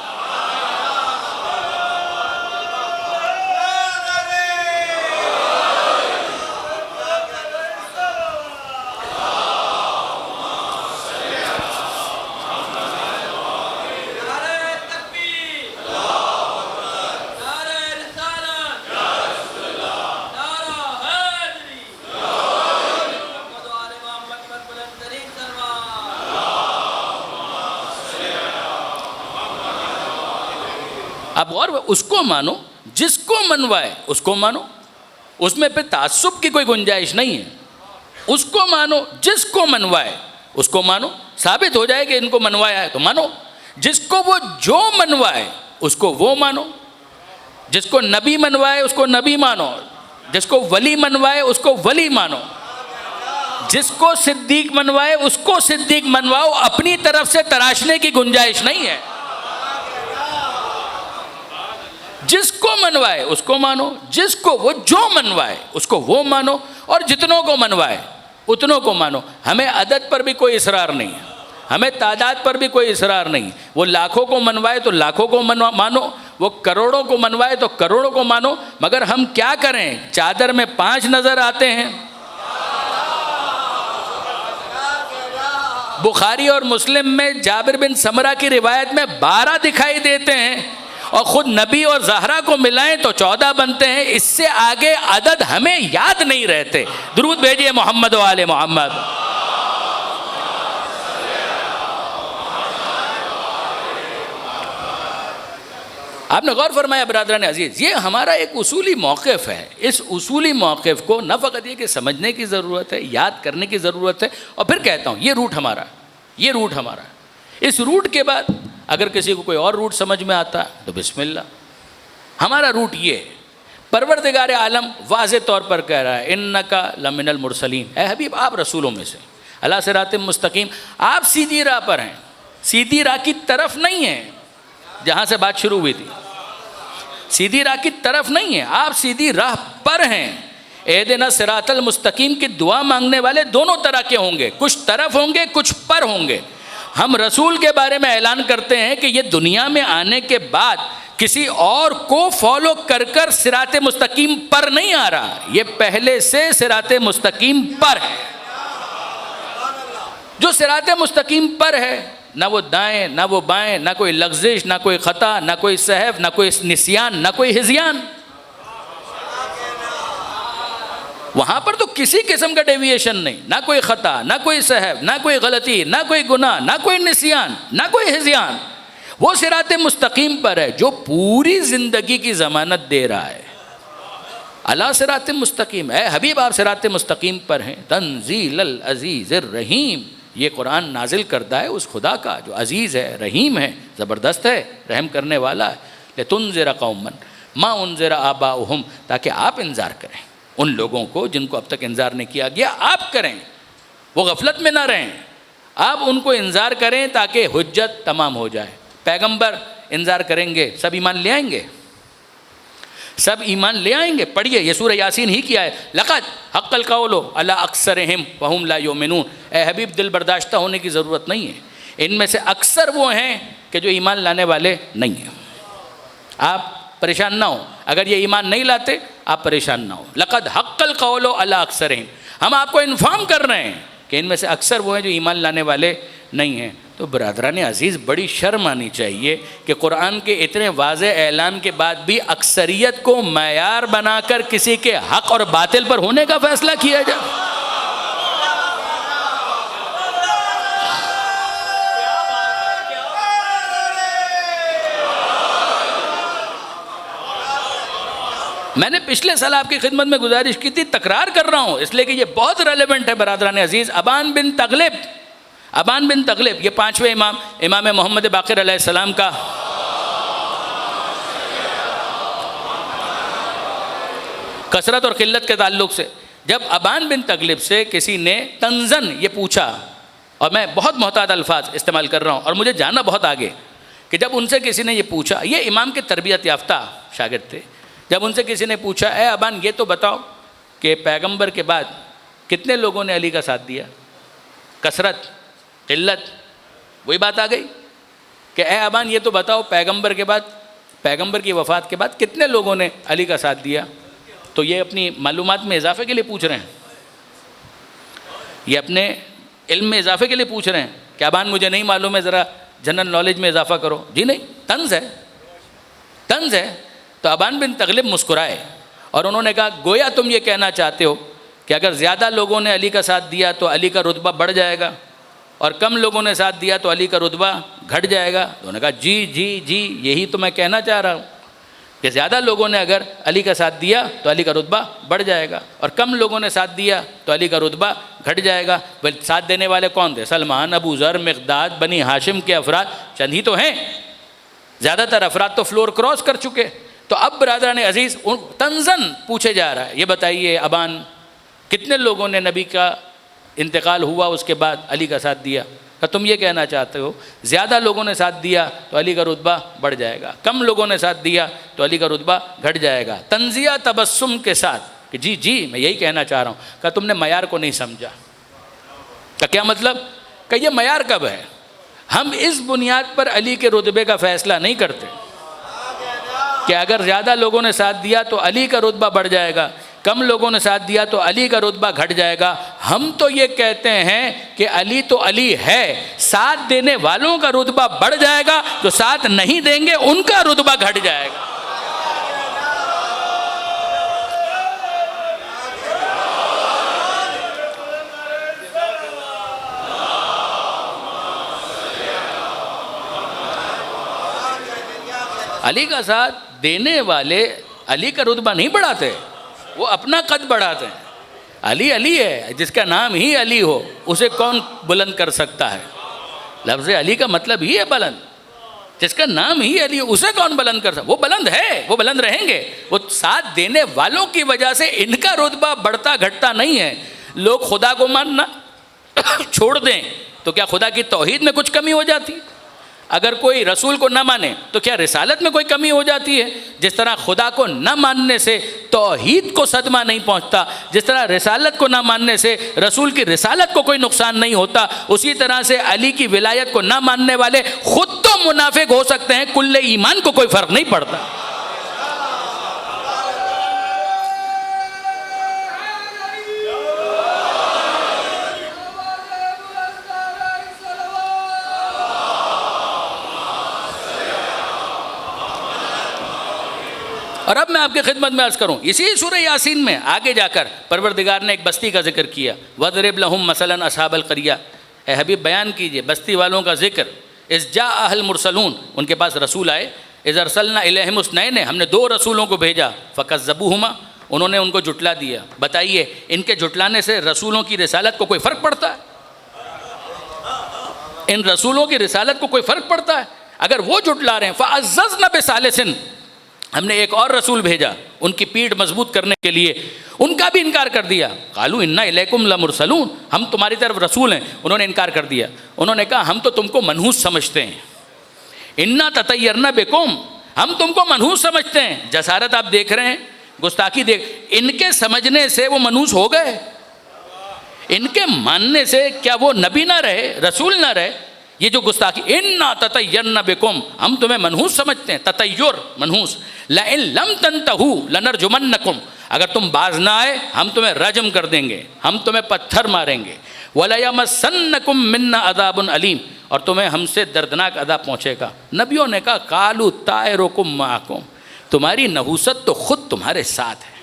اب اور اس کو مانو, جس کو منوائے اس کو مانو. اس میں پھر تعصب کی کوئی گنجائش نہیں ہے. اس کو مانو, جس کو منوائے اس کو مانو. ثابت ہو جائے کہ ان کو منوایا ہے تو مانو. جس کو وہ جو منوائے اس کو وہ مانو. جس کو نبی منوائے اس کو نبی مانو, جس کو ولی منوائے اس کو ولی مانو, جس کو صدیق منوائے اس کو صدیق منواؤ. اپنی طرف سے تراشنے کی گنجائش نہیں ہے. جس کو منوائے اس کو مانو, جس کو وہ جو منوائے اس کو وہ مانو, اور جتنوں کو منوائے اتنوں کو مانو. ہمیں عدد پر بھی کوئی اصرار نہیں ہے, ہمیں تعداد پر بھی کوئی اصرار نہیں. وہ لاکھوں کو منوائے تو لاکھوں کو مانو, وہ کروڑوں کو منوائے تو کروڑوں کو مانو، مگر ہم کیا کریں؟ چادر میں 5 نظر آتے ہیں۔ بخاری اور مسلم میں جابر بن سمرہ کی روایت میں 12 دکھائی دیتے ہیں، اور خود نبی اور زہرا کو ملائیں تو 14 بنتے ہیں۔ اس سے آگے عدد ہمیں یاد نہیں رہتے۔ درود بھیجئے محمد و آل محمد۔ آپ نے غور فرمایا برادران عزیز، یہ ہمارا ایک اصولی موقف ہے۔ اس اصولی موقف کو نہ فقط یہ کہ سمجھنے کی ضرورت ہے، یاد کرنے کی ضرورت ہے، اور پھر کہتا ہوں یہ روٹ ہمارا، یہ روٹ ہمارا۔ اس روٹ کے بعد اگر کسی کو کوئی اور روٹ سمجھ میں آتا ہے تو بسم اللہ۔ ہمارا روٹ یہ ہے۔ پروردگار عالم واضح طور پر کہہ رہا ہے انکا لمن المرسلین، اے حبیب آپ رسولوں میں سے، علی صراط مستقیم، آپ سیدھی راہ پر ہیں، سیدھی راہ کی طرف نہیں ہیں جہاں سے بات شروع ہوئی تھی، سیدھی راہ کی طرف نہیں ہیں، آپ سیدھی راہ پر ہیں۔ اہدنا صراط المستقیم کی دعا مانگنے والے دونوں طرح کے ہوں گے، کچھ طرف ہوں گے، کچھ پر ہوں گے۔ ہم رسول کے بارے میں اعلان کرتے ہیں کہ یہ دنیا میں آنے کے بعد کسی اور کو فالو کر کر صراط مستقیم پر نہیں آ رہا، یہ پہلے سے صراط مستقیم پر ہے۔ جو صراط مستقیم پر ہے، نہ وہ دائیں نہ وہ بائیں، نہ کوئی لغزش، نہ کوئی خطا، نہ کوئی سہو، نہ کوئی نسیان، نہ کوئی ہذیان۔ وہاں پر تو کسی قسم کا ڈیویشن نہیں، نہ کوئی خطا، نہ کوئی سہو، نہ کوئی غلطی، نہ کوئی گناہ، نہ کوئی نسیان، نہ کوئی ہذیان۔ وہ صراط مستقیم پر ہے جو پوری زندگی کی ضمانت دے رہا ہے۔ علی صراط مستقیم، اے حبیب آپ صراط مستقیم پر ہیں۔ تنزیل العزیز الرحیم، یہ قرآن نازل کردہ ہے اس خدا کا جو عزیز ہے، رحیم ہے، زبردست ہے، رحم کرنے والا ہے۔ لتنذر قوما ما انذر آباؤہم، تاکہ آپ انذار کریں ان لوگوں کو جن کو اب تک انذار نہیں کیا گیا، آپ کریں، وہ غفلت میں نہ رہیں، آپ ان کو انذار کریں تاکہ حجت تمام ہو جائے۔ پیغمبر انذار کریں گے، سب ایمان لے آئیں گے، سب ایمان لے آئیں گے۔ پڑھیے، یہ سورہ یاسین ہی کیا ہے، لقد حق القول علی اکثرہم وہم لا یؤمنون۔ اے حبیب دل برداشتہ ہونے کی ضرورت نہیں ہے، ان میں سے اکثر وہ ہیں کہ جو ایمان لانے والے نہیں ہیں۔ آپ پریشان نہ ہوں، اگر یہ ایمان نہیں لاتے آپ پریشان نہ ہوں۔ لقد حق القول علی اکثرہم، ہم آپ کو انفارم کر رہے ہیں کہ ان میں سے اکثر وہ ہیں جو ایمان لانے والے نہیں ہیں۔ تو برادران عزیز، بڑی شرم آنی چاہیے کہ قرآن کے اتنے واضح اعلان کے بعد بھی اکثریت کو معیار بنا کر کسی کے حق اور باطل پر ہونے کا فیصلہ کیا جائے۔ میں نے پچھلے سال آپ کی خدمت میں گزارش کی تھی، تکرار کر رہا ہوں اس لیے کہ یہ بہت ریلیونٹ ہے برادران عزیز۔ ابان بن تغلب، یہ 5ویں امام محمد باقر علیہ السلام کا کثرت اور قلت کے تعلق سے، جب ابان بن تغلب سے کسی نے تنزن یہ پوچھا، اور میں بہت محتاط الفاظ استعمال کر رہا ہوں اور مجھے جانا بہت آگے، کہ جب ان سے کسی نے یہ پوچھا، یہ امام کے تربیت یافتہ شاگرد تھے، جب ان سے کسی نے پوچھا اے ابان یہ تو بتاؤ کہ پیغمبر کے بعد کتنے لوگوں نے علی کا ساتھ دیا؟ کثرت، قلت، وہی بات آ گئی کہ اے ابان یہ تو بتاؤ پیغمبر کے بعد، پیغمبر کی وفات کے بعد کتنے لوگوں نے علی کا ساتھ دیا؟ تو یہ اپنی معلومات میں اضافے کے لیے پوچھ رہے ہیں، یہ اپنے علم میں اضافے کے لیے پوچھ رہے ہیں کہ ابان مجھے نہیں معلوم ہے، ذرا جنرل نالج میں اضافہ کرو۔ جی نہیں، طنز ہے۔ تو ابان بن تغلب مسکرائے اور انہوں نے کہا گویا تم یہ کہنا چاہتے ہو کہ اگر زیادہ لوگوں نے علی کا ساتھ دیا تو علی کا رتبہ بڑھ جائے گا، اور کم لوگوں نے ساتھ دیا تو علی کا رتبہ گھٹ جائے گا۔ تو انہوں نے کہا جی یہی تو میں کہنا چاہ رہا ہوں کہ زیادہ لوگوں نے اگر علی کا ساتھ دیا تو علی کا رتبہ بڑھ جائے گا، اور کم لوگوں نے ساتھ دیا تو علی کا رتبہ گھٹ جائے گا۔ بلکہ ساتھ دینے والے کون تھے؟ سلمان، ابو ذر، مقداد، بنی ہاشم کے افراد چند ہی تو ہیں، زیادہ تر افراد تو فلور کراس کر چکے۔ تو اب برادران عزیز تنزن پوچھے جا رہا ہے، یہ بتائیے ابان کتنے لوگوں نے نبی کا انتقال ہوا اس کے بعد علی کا ساتھ دیا؟ کہ تم یہ کہنا چاہتے ہو زیادہ لوگوں نے ساتھ دیا تو علی کا رتبہ بڑھ جائے گا، کم لوگوں نے ساتھ دیا تو علی کا رتبہ گھٹ جائے گا، تنزیہ تبسم کے ساتھ کہ جی میں یہی کہنا چاہ رہا ہوں۔ کہ تم نے معیار کو نہیں سمجھا۔ کہ کیا مطلب؟ کہ یہ معیار کب ہے؟ ہم اس بنیاد پر علی کے رتبے کا فیصلہ نہیں کرتے، کہ اگر زیادہ لوگوں نے ساتھ دیا تو علی کا رتبہ بڑھ جائے گا، کم لوگوں نے ساتھ دیا تو علی کا رتبہ گھٹ جائے گا۔ ہم تو یہ کہتے ہیں کہ علی تو علی ہے، ساتھ دینے والوں کا رتبہ بڑھ جائے گا، جو ساتھ نہیں دیں گے ان کا رتبہ گھٹ جائے گا۔ علی کا ساتھ دینے والے علی کا رتبہ نہیں بڑھاتے، وہ اپنا قد بڑھاتے ہیں۔ علی علی ہے، جس کا نام ہی علی ہو اسے کون بلند کر سکتا ہے؟ لفظ علی کا مطلب ہی ہے بلند، جس کا نام ہی علی ہو اسے کون بلند کر سکتا؟ وہ بلند ہے، وہ بلند رہیں گے۔ وہ ساتھ دینے والوں کی وجہ سے ان کا رتبہ بڑھتا گھٹتا نہیں ہے۔ لوگ خدا کو ماننا چھوڑ دیں تو کیا خدا کی توحید میں کچھ کمی ہو جاتی؟ اگر کوئی رسول کو نہ مانے تو کیا رسالت میں کوئی کمی ہو جاتی ہے؟ جس طرح خدا کو نہ ماننے سے توحید کو صدمہ نہیں پہنچتا، جس طرح رسالت کو نہ ماننے سے رسول کی رسالت کو کوئی نقصان نہیں ہوتا، اسی طرح سے علی کی ولایت کو نہ ماننے والے خود تو منافق ہو سکتے ہیں، کل ایمان کو کوئی فرق نہیں پڑتا۔ اور اب میں آپ کی خدمت میں عرض کروں، اسی سورہ یاسین میں آگے جا کر پروردگار نے ایک بستی کا ذکر کیا، وَضْرِبْ لَهُمْ مَثَلًا أَصْحَابَ الْقَرْيَةِ۔ اے حبیب بیان کیجئے بستی والوں کا ذکر، اِذْ جَاءَهَا الْمُرْسَلُونَ، ان کے پاس رسول آئے، اِذْ أَرْسَلْنَا إِلَيْهِمُ اثْنَيْنِ، ہم نے 2 رسولوں کو بھیجا، فَكَذَّبُوهُمَا، انہوں نے ان کو جھٹلا دیا۔ بتائیے ان کے جھٹلانے سے رسولوں کی رسالت کو کوئی فرق پڑتا ہے؟ ان رسولوں کی رسالت کو کوئی فرق پڑتا ہے؟ اگر وہ جھٹلا رہے ہیں، فَعَزَّزْنَا بِثَالِثٍ، ہم نے ایک اور رسول بھیجا ان کی پیٹھ مضبوط کرنے کے لیے، ان کا بھی انکار کر دیا۔ قالوا انا الیکم لمرسلون، ہم تمہاری طرف رسول ہیں، انہوں نے انکار کر دیا۔ انہوں نے کہا ہم تو تم کو منحوس سمجھتے ہیں، انا تطیرنا بکم، ہم تم کو منحوس سمجھتے ہیں۔ جسارت آپ دیکھ رہے ہیں، گستاخی دیکھ، ان کے سمجھنے سے وہ منحوس ہو گئے، ان کے ماننے سے کیا وہ نبی نہ رہے، رسول نہ رہے؟ یہ جو گستاخی، انا تطیرنا بکم، ہم تمہیں منحوس سمجھتے ہیں، تطیر منحوس، لئن لم تنتہوا لنرجمنکم، اگر تم باز نہ آئے ہم تمہیں رجم کر دیں گے، ہم تمہیں پتھر ماریں گے، وَلَيَمَسَّنَّكُم مِّنَّا عَذَابٌ عَلِيمٌ، اور تمہیں ہم سے دردناک عذاب پہنچے گا۔ نبیوں نے کہا قَالُوا طَائِرُكُم مَّعَكُم، تمہاری نحوست تو خود تمہارے ساتھ ہے۔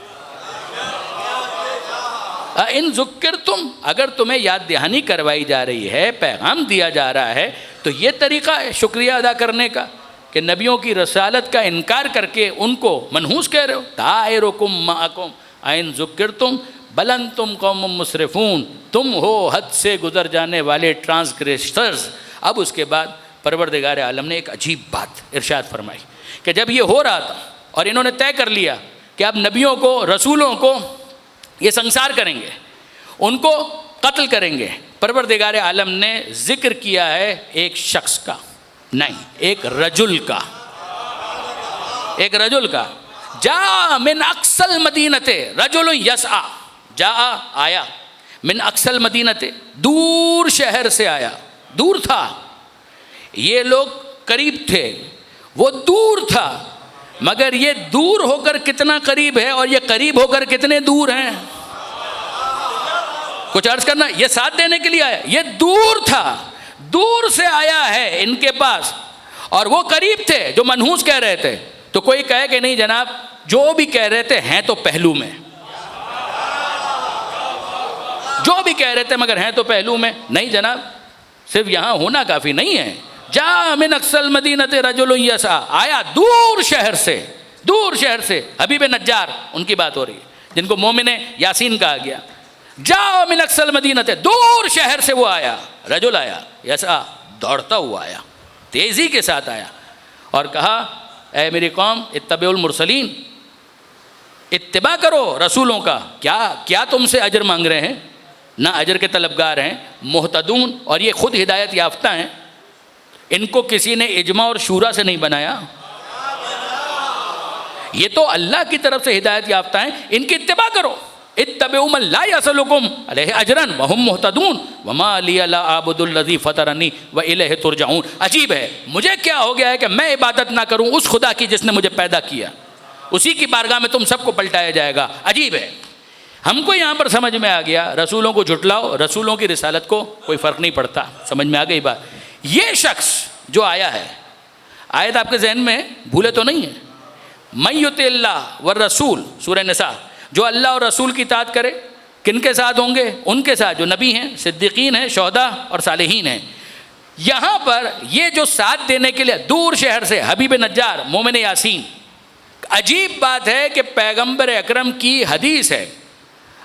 ان ذکرتم، اگر تمہیں یاد دہانی کروائی جا رہی ہے، پیغام دیا جا رہا ہے، تو یہ طریقہ ہے شکریہ ادا کرنے کا کہ نبیوں کی رسالت کا انکار کر کے ان کو منحوس کہہ رہے ہو؟ طائرکم معکم ان ذکرتم بل انتم قوم مسرفون، تم ہو حد سے گزر جانے والے ٹرانسگریسرز۔ اب اس کے بعد پروردگار عالم نے ایک عجیب بات ارشاد فرمائی کہ جب یہ ہو رہا تھا اور انہوں نے طے کر لیا کہ اب نبیوں کو، رسولوں کو یہ سنسار کریں گے، ان کو قتل کریں گے، پروردگار عالم نے ذکر کیا ہے ایک شخص کا، نہیں، ایک رجل کا، ایک رجل کا۔ جاء من اقصى المدینۃ رجل یسعی، جاء آیا، من اقصى المدینۃ، دور شہر سے آیا، دور تھا، یہ لوگ قریب تھے، وہ دور تھا، مگر یہ دور ہو کر کتنا قریب ہے اور یہ قریب ہو کر کتنے دور ہیں؟ کچھ عرض کرنا، یہ ساتھ دینے کے لیے آیا، یہ دور تھا، دور سے آیا ہے ان کے پاس، اور وہ قریب تھے جو منحوس کہہ رہے تھے۔ تو کوئی کہے کہ نہیں جناب، جو بھی کہہ رہے تھے ہیں تو پہلو میں، جو بھی کہہ رہے تھے مگر ہیں تو پہلو میں، نہیں جناب، صرف یہاں ہونا کافی نہیں ہے۔ جاء من اقصى المدینۃ رجل یسعی، آیا دور شہر سے، دور شہر سے، حبیب نجار ان کی بات ہو رہی ہے جن کو مومن یاسین کہا گیا۔ جاء من اقصى المدینۃ، دور شہر سے وہ آیا، رجل آیا، یسعی دوڑتا ہوا آیا، تیزی کے ساتھ آیا، اور کہا اے میری قوم اتبعوا المرسلین، اتباع کرو رسولوں کا۔ کیا تم سے اجر مانگ رہے ہیں؟ نہ اجر کے طلبگار ہیں، محتدون، اور یہ خود ہدایت یافتہ ہیں، ان کو کسی نے اجماع اور شورا سے نہیں بنایا، یہ تو اللہ کی طرف سے ہدایت یافتہ ہیں، ان کی اتباع کرو۔ اتبعوا من لا یسألکم علیہ اجرا وہم مہتدون وما لی لا اعبد الذی فطرنی والیہ ترجعون. عجیب ہے، مجھے کیا ہو گیا ہے کہ میں عبادت نہ کروں اس خدا کی جس نے مجھے پیدا کیا، اسی کی بارگاہ میں تم سب کو پلٹایا جائے گا. عجیب ہے. ہم کو یہاں پر سمجھ میں آ گیا رسولوں کو جھٹلاؤ، رسولوں کی رسالت کو کوئی فرق نہیں پڑتا. سمجھ میں آ گئی بات. یہ شخص جو آیا ہے، آیت آپ کے ذہن میں بھولے تو نہیں ہے؟ من یطع اللہ والرسول، سورہ نساء، جو اللہ اور رسول کی اطاعت کرے کن کے ساتھ ہوں گے؟ ان کے ساتھ جو نبی ہیں، صدیقین ہیں، شہداء اور صالحین ہیں. یہاں پر یہ جو ساتھ دینے کے لیے دور شہر سے حبیب نجار، مومن یاسین. عجیب بات ہے کہ پیغمبر اکرم کی حدیث ہے،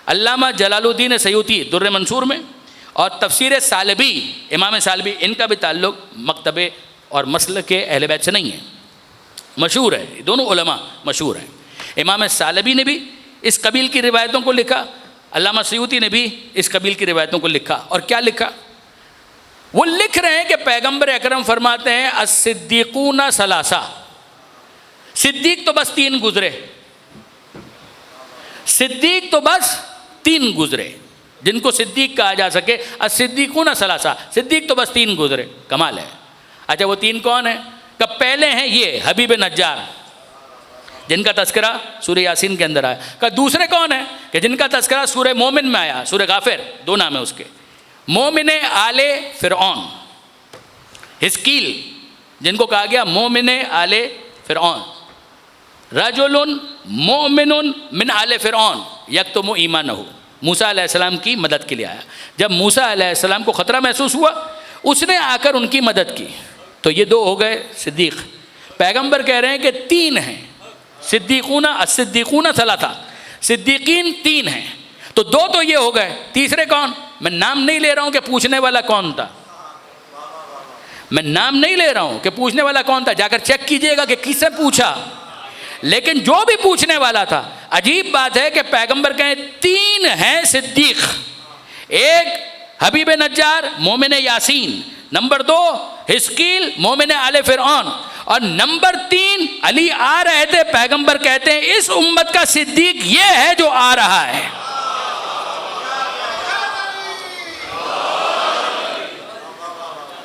علامہ جلال الدین سیوطی در منصور میں، اور تفسیر سالبی، امام سالبی، ان کا بھی تعلق مکتبے اور مسلک کے اہل بیت سے نہیں ہے، مشہور ہے، دونوں علماء مشہور ہیں. امام سالبی نے بھی اس قبیل کی روایتوں کو لکھا، علامہ سیوطی نے بھی اس قبیل کی روایتوں کو لکھا. اور کیا لکھا؟ وہ لکھ رہے ہیں کہ پیغمبر اکرم فرماتے ہیں الصدیقون ثلاثہ، صدیق تو بس 3 گزرے، صدیق تو بس 3 گزرے جن کو صدیق کہا جا سکے. الصدیقون ثلاثہ، صدیق تو بس 3 گزرے. کمال ہے. اچھا وہ 3 کون ہیں؟ کہ پہلے ہیں یہ حبیب نجار جن کا تذکرہ سورہ یاسین کے اندر آیا. کہ دوسرے کون ہیں؟ کہ جن کا تذکرہ سورہ مومن میں آیا، سورہ غافر، 2 نام ہے اس کے. مومن آل فرعون، حزقیل جن کو کہا گیا مومن آل فرعون. رجل مومن من آل فرعون یکتم ایمانہ، موسیٰ علیہ السلام کی مدد کے لیے آیا. جب موسیٰ علیہ السلام کو خطرہ محسوس ہوا اس نے آ کر ان کی مدد کی. تو یہ 2 ہو گئے صدیق. پیغمبر کہہ رہے ہیں کہ 3 ہیں صدیقون، الصدیقون ثلاثہ، صدیقین 3 ہیں. تو 2 تو یہ ہو گئے، تیسرے کون؟ میں نام نہیں لے رہا ہوں کہ پوچھنے والا کون تھا، میں نام نہیں لے رہا ہوں کہ پوچھنے والا کون تھا، جا کر چیک کیجئے گا کہ کس سے پوچھا. لیکن جو بھی پوچھنے والا تھا، عجیب بات ہے کہ پیغمبر کہیں 3 ہیں صدیق. ایک حبیب نجار مومن یاسین، نمبر 2 حزقیل مومن آل فرعون، اور نمبر 3 علی آ رہے تھے. پیغمبر کہتے ہیں اس امت کا صدیق یہ ہے جو آ رہا ہے.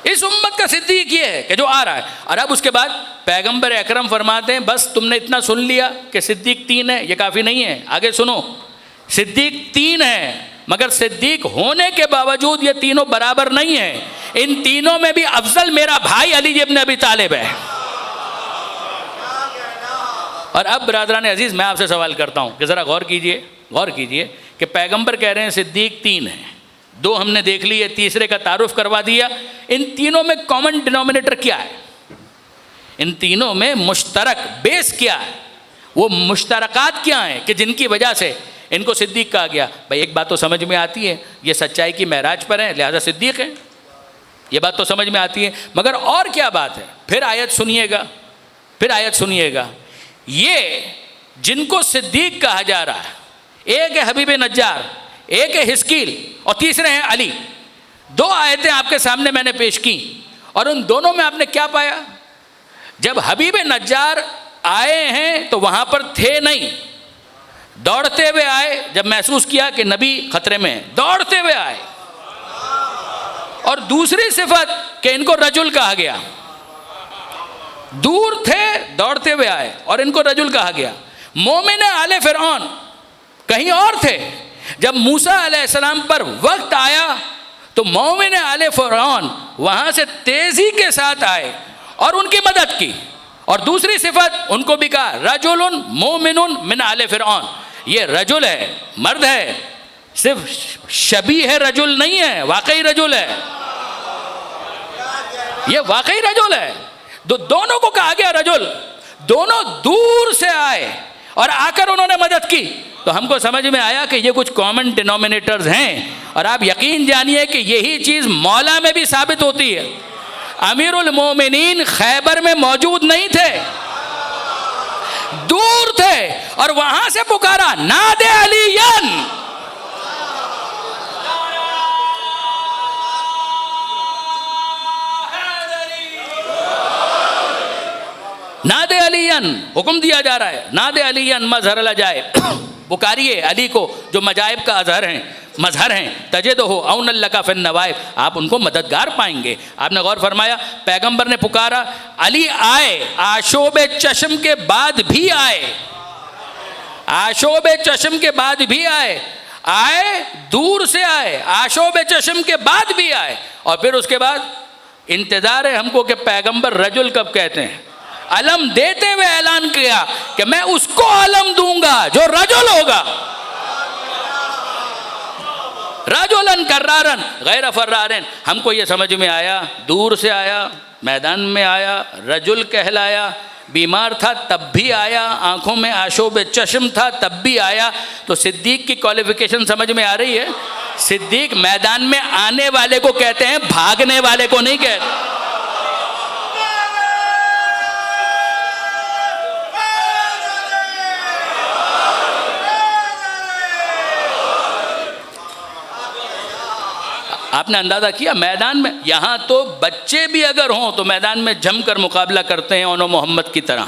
اس امت کا صدیق یہ ہے کہ جو آ رہا ہے. اور اب اس کے بعد پیغمبر اکرم فرماتے ہیں بس تم نے اتنا سن لیا کہ صدیق 3 ہے، یہ کافی نہیں ہے. آگے سنو، صدیق 3 ہیں، مگر صدیق ہونے کے باوجود یہ تینوں برابر نہیں ہیں. ان تینوں میں بھی افضل میرا بھائی علی ابن ابی طالب ہے. اور اب برادران عزیز میں آپ سے سوال کرتا ہوں کہ ذرا غور کیجئے کہ پیغمبر کہہ رہے ہیں صدیق 3 ہیں، 2 ہم نے دیکھ لیے، تیسرے کا تعارف کروا دیا. ان تینوں میں کامن ڈینومینیٹر کیا ہے؟ ان تینوں میں مشترک بیس کیا ہے؟ وہ مشترکات کیا ہیں کہ جن کی وجہ سے ان کو صدیق کہا گیا؟ بھائی ایک بات تو سمجھ میں آتی ہے، یہ سچائی کی معراج پر ہیں لہذا صدیق ہیں، یہ بات تو سمجھ میں آتی ہے. مگر اور کیا بات ہے؟ پھر آیت سنیے گا. یہ جن کو صدیق کہا جا رہا ہے، ایک ہے حبیب نجار، ایک ہے حزقیل، اور تیسرے ہیں علی. 2 آیتیں آپ کے سامنے میں نے پیش کی، اور ان دونوں میں آپ نے کیا پایا؟ جب حبیب نجار آئے ہیں تو وہاں پر تھے نہیں، دوڑتے ہوئے آئے. جب محسوس کیا کہ نبی خطرے میں ہیں، دوڑتے ہوئے آئے. اور دوسری صفت کہ ان کو رجل کہا گیا، دور تھے دوڑتے ہوئے آئے اور ان کو رجل کہا گیا. مومن آل فرعون کہیں اور تھے، جب موسیٰ علیہ السلام پر وقت آیا تو مومن آل فرعون وہاں سے تیزی کے ساتھ آئے اور ان کی مدد کی. اور دوسری صفت ان کو بھی کہا رجل مومن من آل فرعون. یہ رجل ہے، مرد ہے، صرف شبیہ رجل نہیں ہے، واقعی رجل ہے، یہ واقعی رجل ہے. دونوں کو کہا گیا رجل. دونوں دور سے آئے اور آ کر انہوں نے مدد کی. تو ہم کو سمجھ میں آیا کہ یہ کچھ کامن ڈینومینیٹرز ہیں. اور آپ یقین جانیے کہ یہی چیز مولا میں بھی ثابت ہوتی ہے. امیر المومنین خیبر میں موجود نہیں تھے، دور تھے، اور وہاں سے پکارا نادے علیین. نادے علیین، حکم دیا جا رہا ہے، نادے علیین مظہر لا جائے. پکاریے علی کو جو مجائب کا مظہر ہیں، تجدہ اون لک فی النوائب، آپ ان کو مددگار پائیں گے۔ آپ نے غور فرمایا پیغمبر نے پکارا، علی آئے، آشوب چشم کے بعد بھی آئے، آشوب چشم کے بعد بھی آئے، دور سے آئے، آشوب چشم کے بعد بھی آئے، اور پھر اس کے بعد انتظار ہے ہم کو کہ پیغمبر رجل کب کہتے ہیں۔ علم دیتے ہوئے اعلان کیا کہ میں اس کو علم دوں گا جو رجل ہوگا، رجلن کرارن غیر فرارن۔ ہم کو یہ سمجھ میں آیا، دور سے آیا، میدان میں آیا، رجل کہلایا، بیمار تھا تب بھی آیا، آنکھوں میں آشوب چشم تھا تب بھی آیا۔ تو صدیق کی کوالیفیکیشن سمجھ میں آ رہی ہے؟ صدیق میدان میں آنے والے کو کہتے ہیں، بھاگنے والے کو نہیں کہتے۔ آپ نے اندازہ کیا میدان میں، یہاں تو بچے بھی اگر ہوں تو میدان میں جم کر مقابلہ کرتے ہیں اون محمد کی طرح۔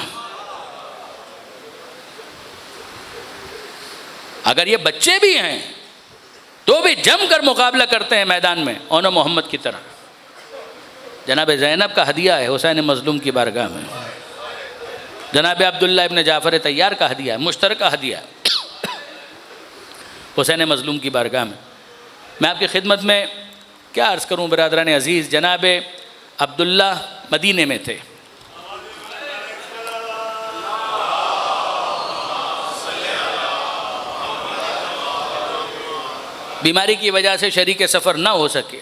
اگر یہ بچے بھی ہیں تو بھی جم کر مقابلہ کرتے ہیں میدان میں اون محمد کی طرح۔ جناب زینب کا ہدیہ ہے حسین مظلوم کی بارگاہ میں، جناب عبداللہ ابن جعفر طیار کا ہدیہ ہے، مشترکہ ہدیہ ہے حسین مظلوم کی بارگاہ میں۔ میں آپ کی خدمت میں کیا عرض کروں برادران عزیز، جناب عبداللہ مدینے میں تھے، بیماری کی وجہ سے شریک سفر نہ ہو سکے۔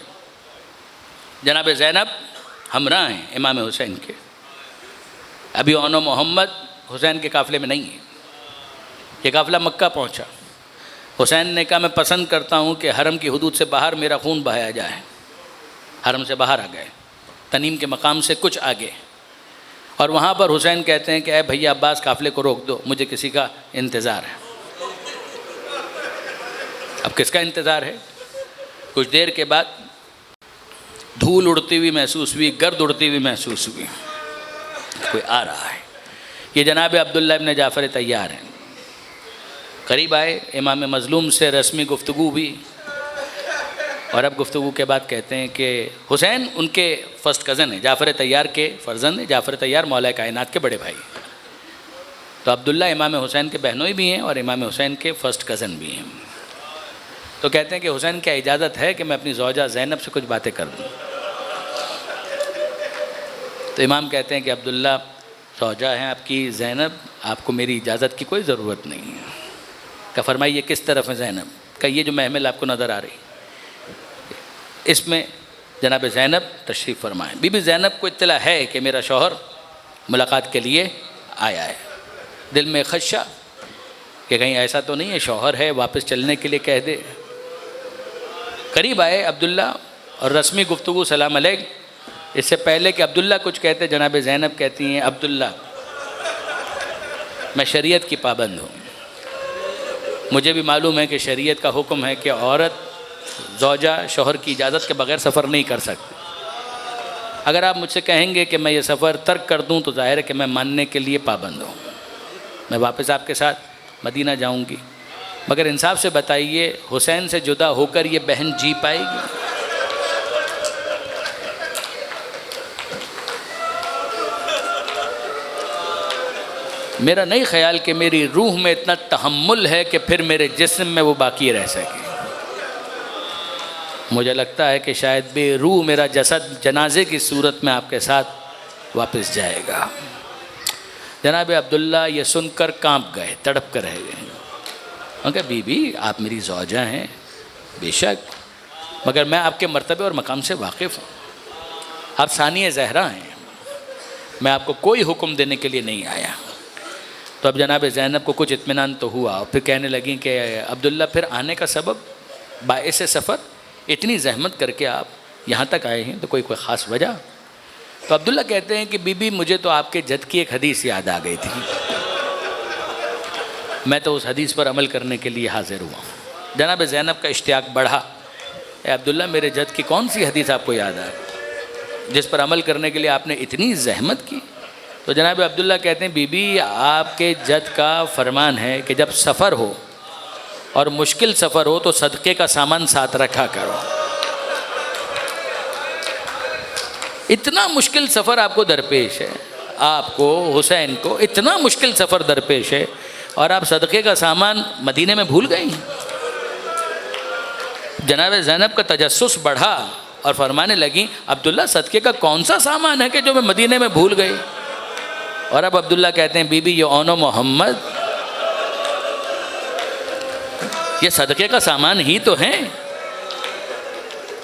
جناب زینب ہمراہ ہیں امام حسین کے، ابھی اون محمد حسین کے قافلے میں نہیں ہے، یہ قافلہ مکہ پہنچا۔ حسین نے کہا میں پسند کرتا ہوں کہ حرم کی حدود سے باہر میرا خون بہایا جائے، حرم سے باہر آ گئے، تنیم کے مقام سے کچھ آگے، اور وہاں پر حسین کہتے ہیں کہ اے بھیا عباس قافلے کو روک دو، مجھے کسی کا انتظار ہے۔ اب کس کا انتظار ہے؟ کچھ دیر کے بعد دھول اڑتی ہوئی محسوس ہوئی، گرد اڑتی ہوئی محسوس ہوئی، کوئی آ رہا ہے۔ یہ جناب عبداللہ ابن جعفر طیار ہیں، قریب آئے، امام مظلوم سے رسمی گفتگو ہوئی، اور اب گفتگو کے بعد کہتے ہیں کہ حسین ان کے فرسٹ کزن ہیں، جعفر طیار کے فرزند ہیں، جعفر طیار مولا کائنات کے بڑے بھائی، تو عبداللہ امام حسین کے بہنوئی بھی ہیں اور امام حسین کے فرسٹ کزن بھی ہیں۔ تو کہتے ہیں کہ حسین کیا اجازت ہے کہ میں اپنی زوجہ زینب سے کچھ باتیں کر دوں؟ تو امام کہتے ہیں کہ عبداللہ زوجہ ہیں آپ کی زینب، آپ کو میری اجازت کی کوئی ضرورت نہیں ہے۔ کہ فرمائیے کس طرف ہے زینب؟ کہ یہ جو محمل آپ کو نظر آ رہی اس میں جناب زینب تشریف فرمائیں۔ بی بی زینب کو اطلاع ہے کہ میرا شوہر ملاقات کے لیے آیا ہے، دل میں خدشہ کہ کہیں ایسا تو نہیں ہے شوہر ہے واپس چلنے کے لیے کہہ دے۔ قریب آئے عبداللہ اور رسمی گفتگو سلام علیک، اس سے پہلے کہ عبداللہ کچھ کہتے جناب زینب کہتی ہیں عبداللہ میں شریعت کی پابند ہوں، مجھے بھی معلوم ہے کہ شریعت کا حکم ہے کہ عورت زوجہ شوہر کی اجازت کے بغیر سفر نہیں کر سکتی۔ اگر آپ مجھ سے کہیں گے کہ میں یہ سفر ترک کر دوں تو ظاہر ہے کہ میں ماننے کے لیے پابند ہوں، میں واپس آپ کے ساتھ مدینہ جاؤں گی، مگر انصاف سے بتائیے حسین سے جدا ہو کر یہ بہن جی پائے گی؟ میرا نہیں خیال کہ میری روح میں اتنا تحمل ہے کہ پھر میرے جسم میں وہ باقی رہ سکے۔ مجھے لگتا ہے کہ شاید بے روح میرا جسد جنازے کی صورت میں آپ کے ساتھ واپس جائے گا۔ جناب عبداللہ یہ سن کر کانپ گئے، تڑپ کر رہ گئے۔ انہوں نے کہا بی بی آپ میری زوجہ ہیں بے شک، مگر میں آپ کے مرتبے اور مقام سے واقف ہوں، آپ ثانیہ زہرا ہیں، میں آپ کو کوئی حکم دینے کے لیے نہیں آیا۔ تو اب جناب زینب کو کچھ اطمینان تو ہوا، اور پھر کہنے لگیں کہ عبداللہ پھر آنے کا سبب، باعث سفر، اتنی زحمت کر کے آپ یہاں تک آئے ہیں تو کوئی خاص وجہ؟ تو عبداللہ کہتے ہیں کہ بی بی مجھے تو آپ کے جد کی ایک حدیث یاد آ گئی تھی، میں تو اس حدیث پر عمل کرنے کے لیے حاضر ہوا۔ جناب زینب کا اشتیاق بڑھا، اے عبداللہ میرے جد کی کون سی حدیث آپ کو یاد آئی جس پر عمل کرنے کے لیے آپ نے اتنی زحمت کی؟ تو جناب عبداللہ کہتے ہیں بی بی آپ کے جد کا فرمان ہے کہ جب سفر ہو اور مشکل سفر ہو تو صدقے کا سامان ساتھ رکھا کرو. اتنا مشکل سفر آپ کو درپیش ہے، آپ کو حسین کو اتنا مشکل سفر درپیش ہے، اور آپ صدقے کا سامان مدینے میں بھول گئی. جناب زینب کا تجسس بڑھا اور فرمانے لگیں عبداللہ صدقے کا کون سا سامان ہے کہ جو میں مدینے میں بھول گئی؟ اور اب عبداللہ کہتے ہیں بی بی یہ اون و محمد، یہ صدقے کا سامان ہی تو ہیں.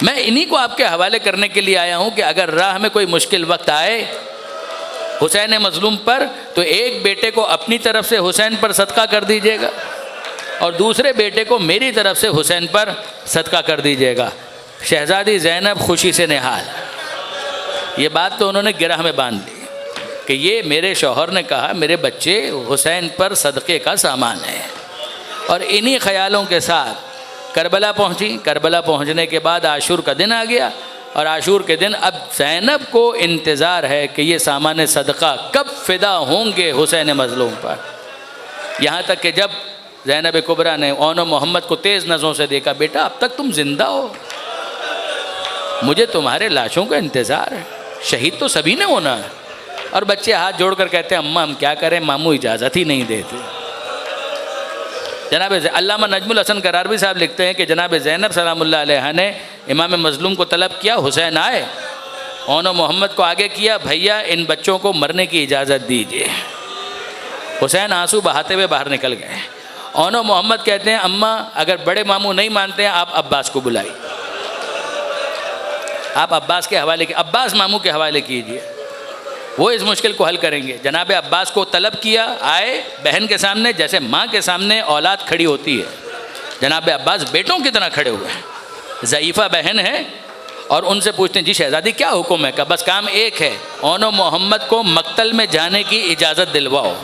میں انہی کو آپ کے حوالے کرنے کے لیے آیا ہوں کہ اگر راہ میں کوئی مشکل وقت آئے حسین مظلوم پر، تو ایک بیٹے کو اپنی طرف سے حسین پر صدقہ کر دیجیے گا اور دوسرے بیٹے کو میری طرف سے حسین پر صدقہ کر دیجیے گا. شہزادی زینب خوشی سے نہال. یہ بات تو انہوں نے گرہ میں باندھ لی کہ یہ میرے شوہر نے کہا میرے بچے حسین پر صدقے کا سامان ہے. اور انہی خیالوں کے ساتھ کربلا پہنچی. کربلا پہنچنے کے بعد عاشور کا دن آ گیا، اور عاشور کے دن اب زینب کو انتظار ہے کہ یہ سامان صدقہ کب فدا ہوں گے حسین مظلوم پر. یہاں تک کہ جب زینب کبریٰ نے اون و محمد کو تیز نظروں سے دیکھا، بیٹا اب تک تم زندہ ہو، مجھے تمہارے لاشوں کا انتظار ہے، شہید تو سبھی نے ہونا ہے. اور بچے ہاتھ جوڑ کر کہتے ہیں اماں ہم کیا کریں، ماموں اجازت ہی نہیں دیتے. جناب علامہ نجم الحسن کراربی صاحب لکھتے ہیں کہ جناب زینب سلام اللہ علیہ نے امام مظلوم کو طلب کیا، حسین آئے، اون و محمد کو آگے کیا، بھیا ان بچوں کو مرنے کی اجازت دیجیے. حسین آنسو بہاتے ہوئے باہر نکل گئے. اون و محمد کہتے ہیں اماں اگر بڑے ماموں نہیں مانتے ہیں آپ عباس کو بلائیے، آپ عباس کے حوالے کی، عباس ماموں کے حوالے کیجیے، وہ اس مشکل کو حل کریں گے. جناب عباس کو طلب کیا، آئے بہن کے سامنے، جیسے ماں کے سامنے اولاد کھڑی ہوتی ہے جناب عباس بیٹوں کی طرح کھڑے ہوئے ہیں. ضعیفہ بہن ہے اور ان سے پوچھتے ہیں جی شہزادی کیا حکم ہے؟ کہ بس کام ایک ہے، اون و محمد کو مقتل میں جانے کی اجازت دلواؤ.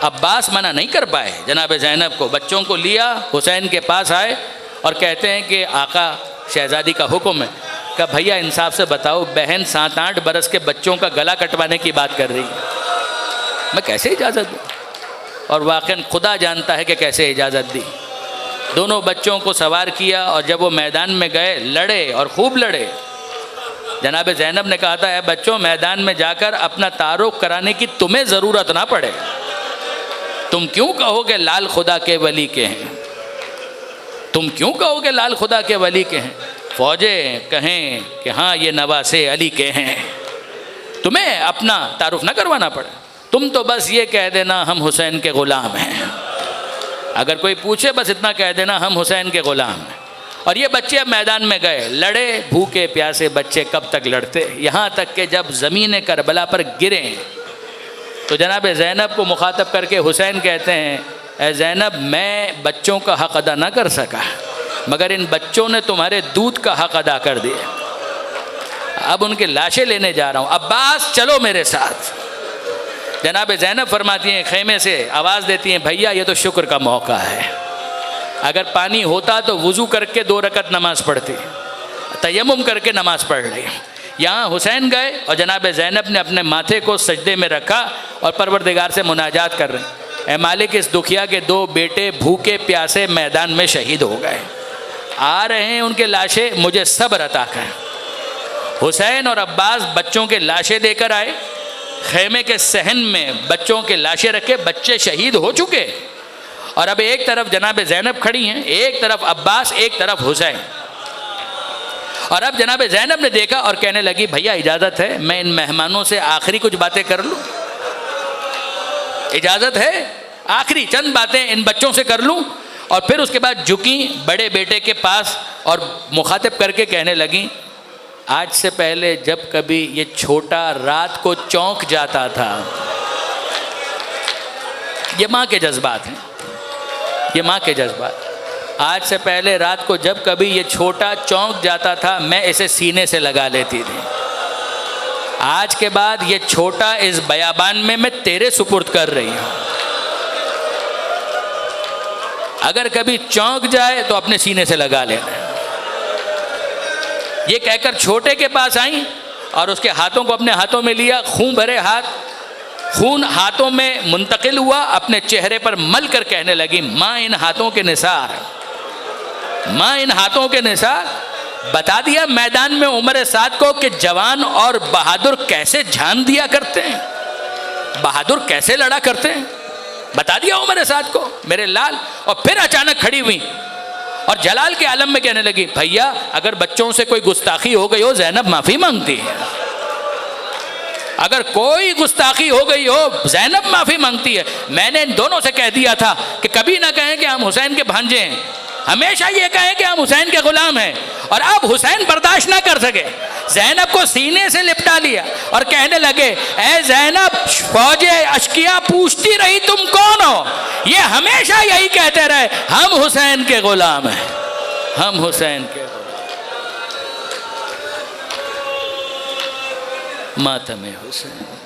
عباس منع نہیں کر پائے جناب زینب کو، بچوں کو لیا حسین کے پاس آئے اور کہتے ہیں کہ آقا شہزادی کا حکم ہے. کہ بھیا انصاف سے بتاؤ بہن 7-8 برس کے بچوں کا گلا کٹوانے کی بات کر رہی ہے، میں کیسے اجازت دوں؟ اور واقعاً خدا جانتا ہے کہ کیسے اجازت دی. دونوں بچوں کو سوار کیا اور جب وہ میدان میں گئے لڑے اور خوب لڑے. جناب زینب نے کہا تھا اے بچوں میدان میں جا کر اپنا تعارف کرانے کی تمہیں ضرورت نہ پڑے، تم کیوں کہو کہ لال خدا کے ولی کے ہیں، تم کیوں کہو کہ لال خدا کے ولی کے ہیں، فوجیں کہیں کہ ہاں یہ نواسے علی کے ہیں، تمہیں اپنا تعارف نہ کروانا پڑے، تم تو بس یہ کہہ دینا ہم حسین کے غلام ہیں. اگر کوئی پوچھے بس اتنا کہہ دینا ہم حسین کے غلام ہیں. اور یہ بچے اب میدان میں گئے، لڑے، بھوکے پیاسے بچے کب تک لڑتے، یہاں تک کہ جب زمین کربلا پر گرے تو جناب زینب کو مخاطب کر کے حسین کہتے ہیں اے زینب میں بچوں کا حق ادا نہ کر سکا مگر ان بچوں نے تمہارے دودھ کا حق ادا کر دیا، اب ان کے لاشیں لینے جا رہا ہوں، عباس چلو میرے ساتھ. جناب زینب فرماتی ہیں خیمے سے آواز دیتی ہیں بھیا یہ تو شکر کا موقع ہے، اگر پانی ہوتا تو وضو کر کے 2 رکعت نماز پڑھتی، تیمم کر کے نماز پڑھ رہی. یہاں حسین گئے اور جناب زینب نے اپنے ماتھے کو سجدے میں رکھا اور پروردگار سے مناجات کر رہے ہیں اے مالک اس دکھیا کے 2 بیٹے بھوکے پیاسے میدان میں شہید ہو گئے، آ رہے ہیں ان کے لاشیں، مجھے صبر عطا کر. حسین اور عباس بچوں کے لاشیں لے کر آئے، خیمے کے صحن میں بچوں کے لاشیں رکھے، بچے شہید ہو چکے اور اب ایک طرف جناب زینب کھڑی ہیں، ایک طرف عباس، ایک طرف حسین. اور اب جناب زینب نے دیکھا اور کہنے لگی بھیا اجازت ہے میں ان مہمانوں سے آخری کچھ باتیں کر لوں، اجازت ہے آخری چند باتیں ان بچوں سے کر لوں. اور پھر اس کے بعد جھکی بڑے بیٹے کے پاس اور مخاطب کر کے کہنے لگیں آج سے پہلے جب کبھی یہ چھوٹا رات کو چونک جاتا تھا، یہ ماں کے جذبات ہیں، یہ ماں کے جذبات، آج سے پہلے رات کو جب کبھی یہ چھوٹا چونک جاتا تھا میں اسے سینے سے لگا لیتی تھی، آج کے بعد یہ چھوٹا اس بیابان میں تیرے سپرد کر رہی ہوں، اگر کبھی چونک جائے تو اپنے سینے سے لگا لینا. یہ کہہ کر چھوٹے کے پاس آئیں اور اس کے ہاتھوں کو اپنے ہاتھوں میں لیا، خون بھرے ہاتھ خون ہاتھوں میں منتقل ہوا، اپنے چہرے پر مل کر کہنے لگی ماں ان ہاتھوں کے نثار، ماں ان ہاتھوں کے نثار۔ بتا دیا میدان میں عمر سعد کو کہ جوان اور بہادر کیسے جھان دیا کرتے ہیں، بہادر کیسے لڑا کرتے ہیں، بتا دیا عمر سعد کو میرے لال۔ اور پھر اچانک کھڑی ہوئی اور جلال کے عالم میں کہنے لگی بھیا اگر بچوں سے کوئی گستاخی ہو گئی ہو زینب معافی مانگتی ہے، اگر کوئی گستاخی ہو گئی ہو زینب معافی مانگتی ہے۔ میں نے ان دونوں سے کہہ دیا تھا کہ کبھی نہ کہیں کہ ہم حسین کے بھانجے ہیں، ہمیشہ یہ کہیں کہ ہم حسین کے غلام ہیں۔ اور اب حسین برداشت نہ کر سکے، زینب کو سینے سے لپٹا لیا اور کہنے لگے اے زینب، فوج اشکیا پوچھتی رہی تم کون ہو، یہ ہمیشہ یہی کہتے رہے ہم حسین کے غلام ہیں، ہم حسین کے غلام۔ ماتم حسین۔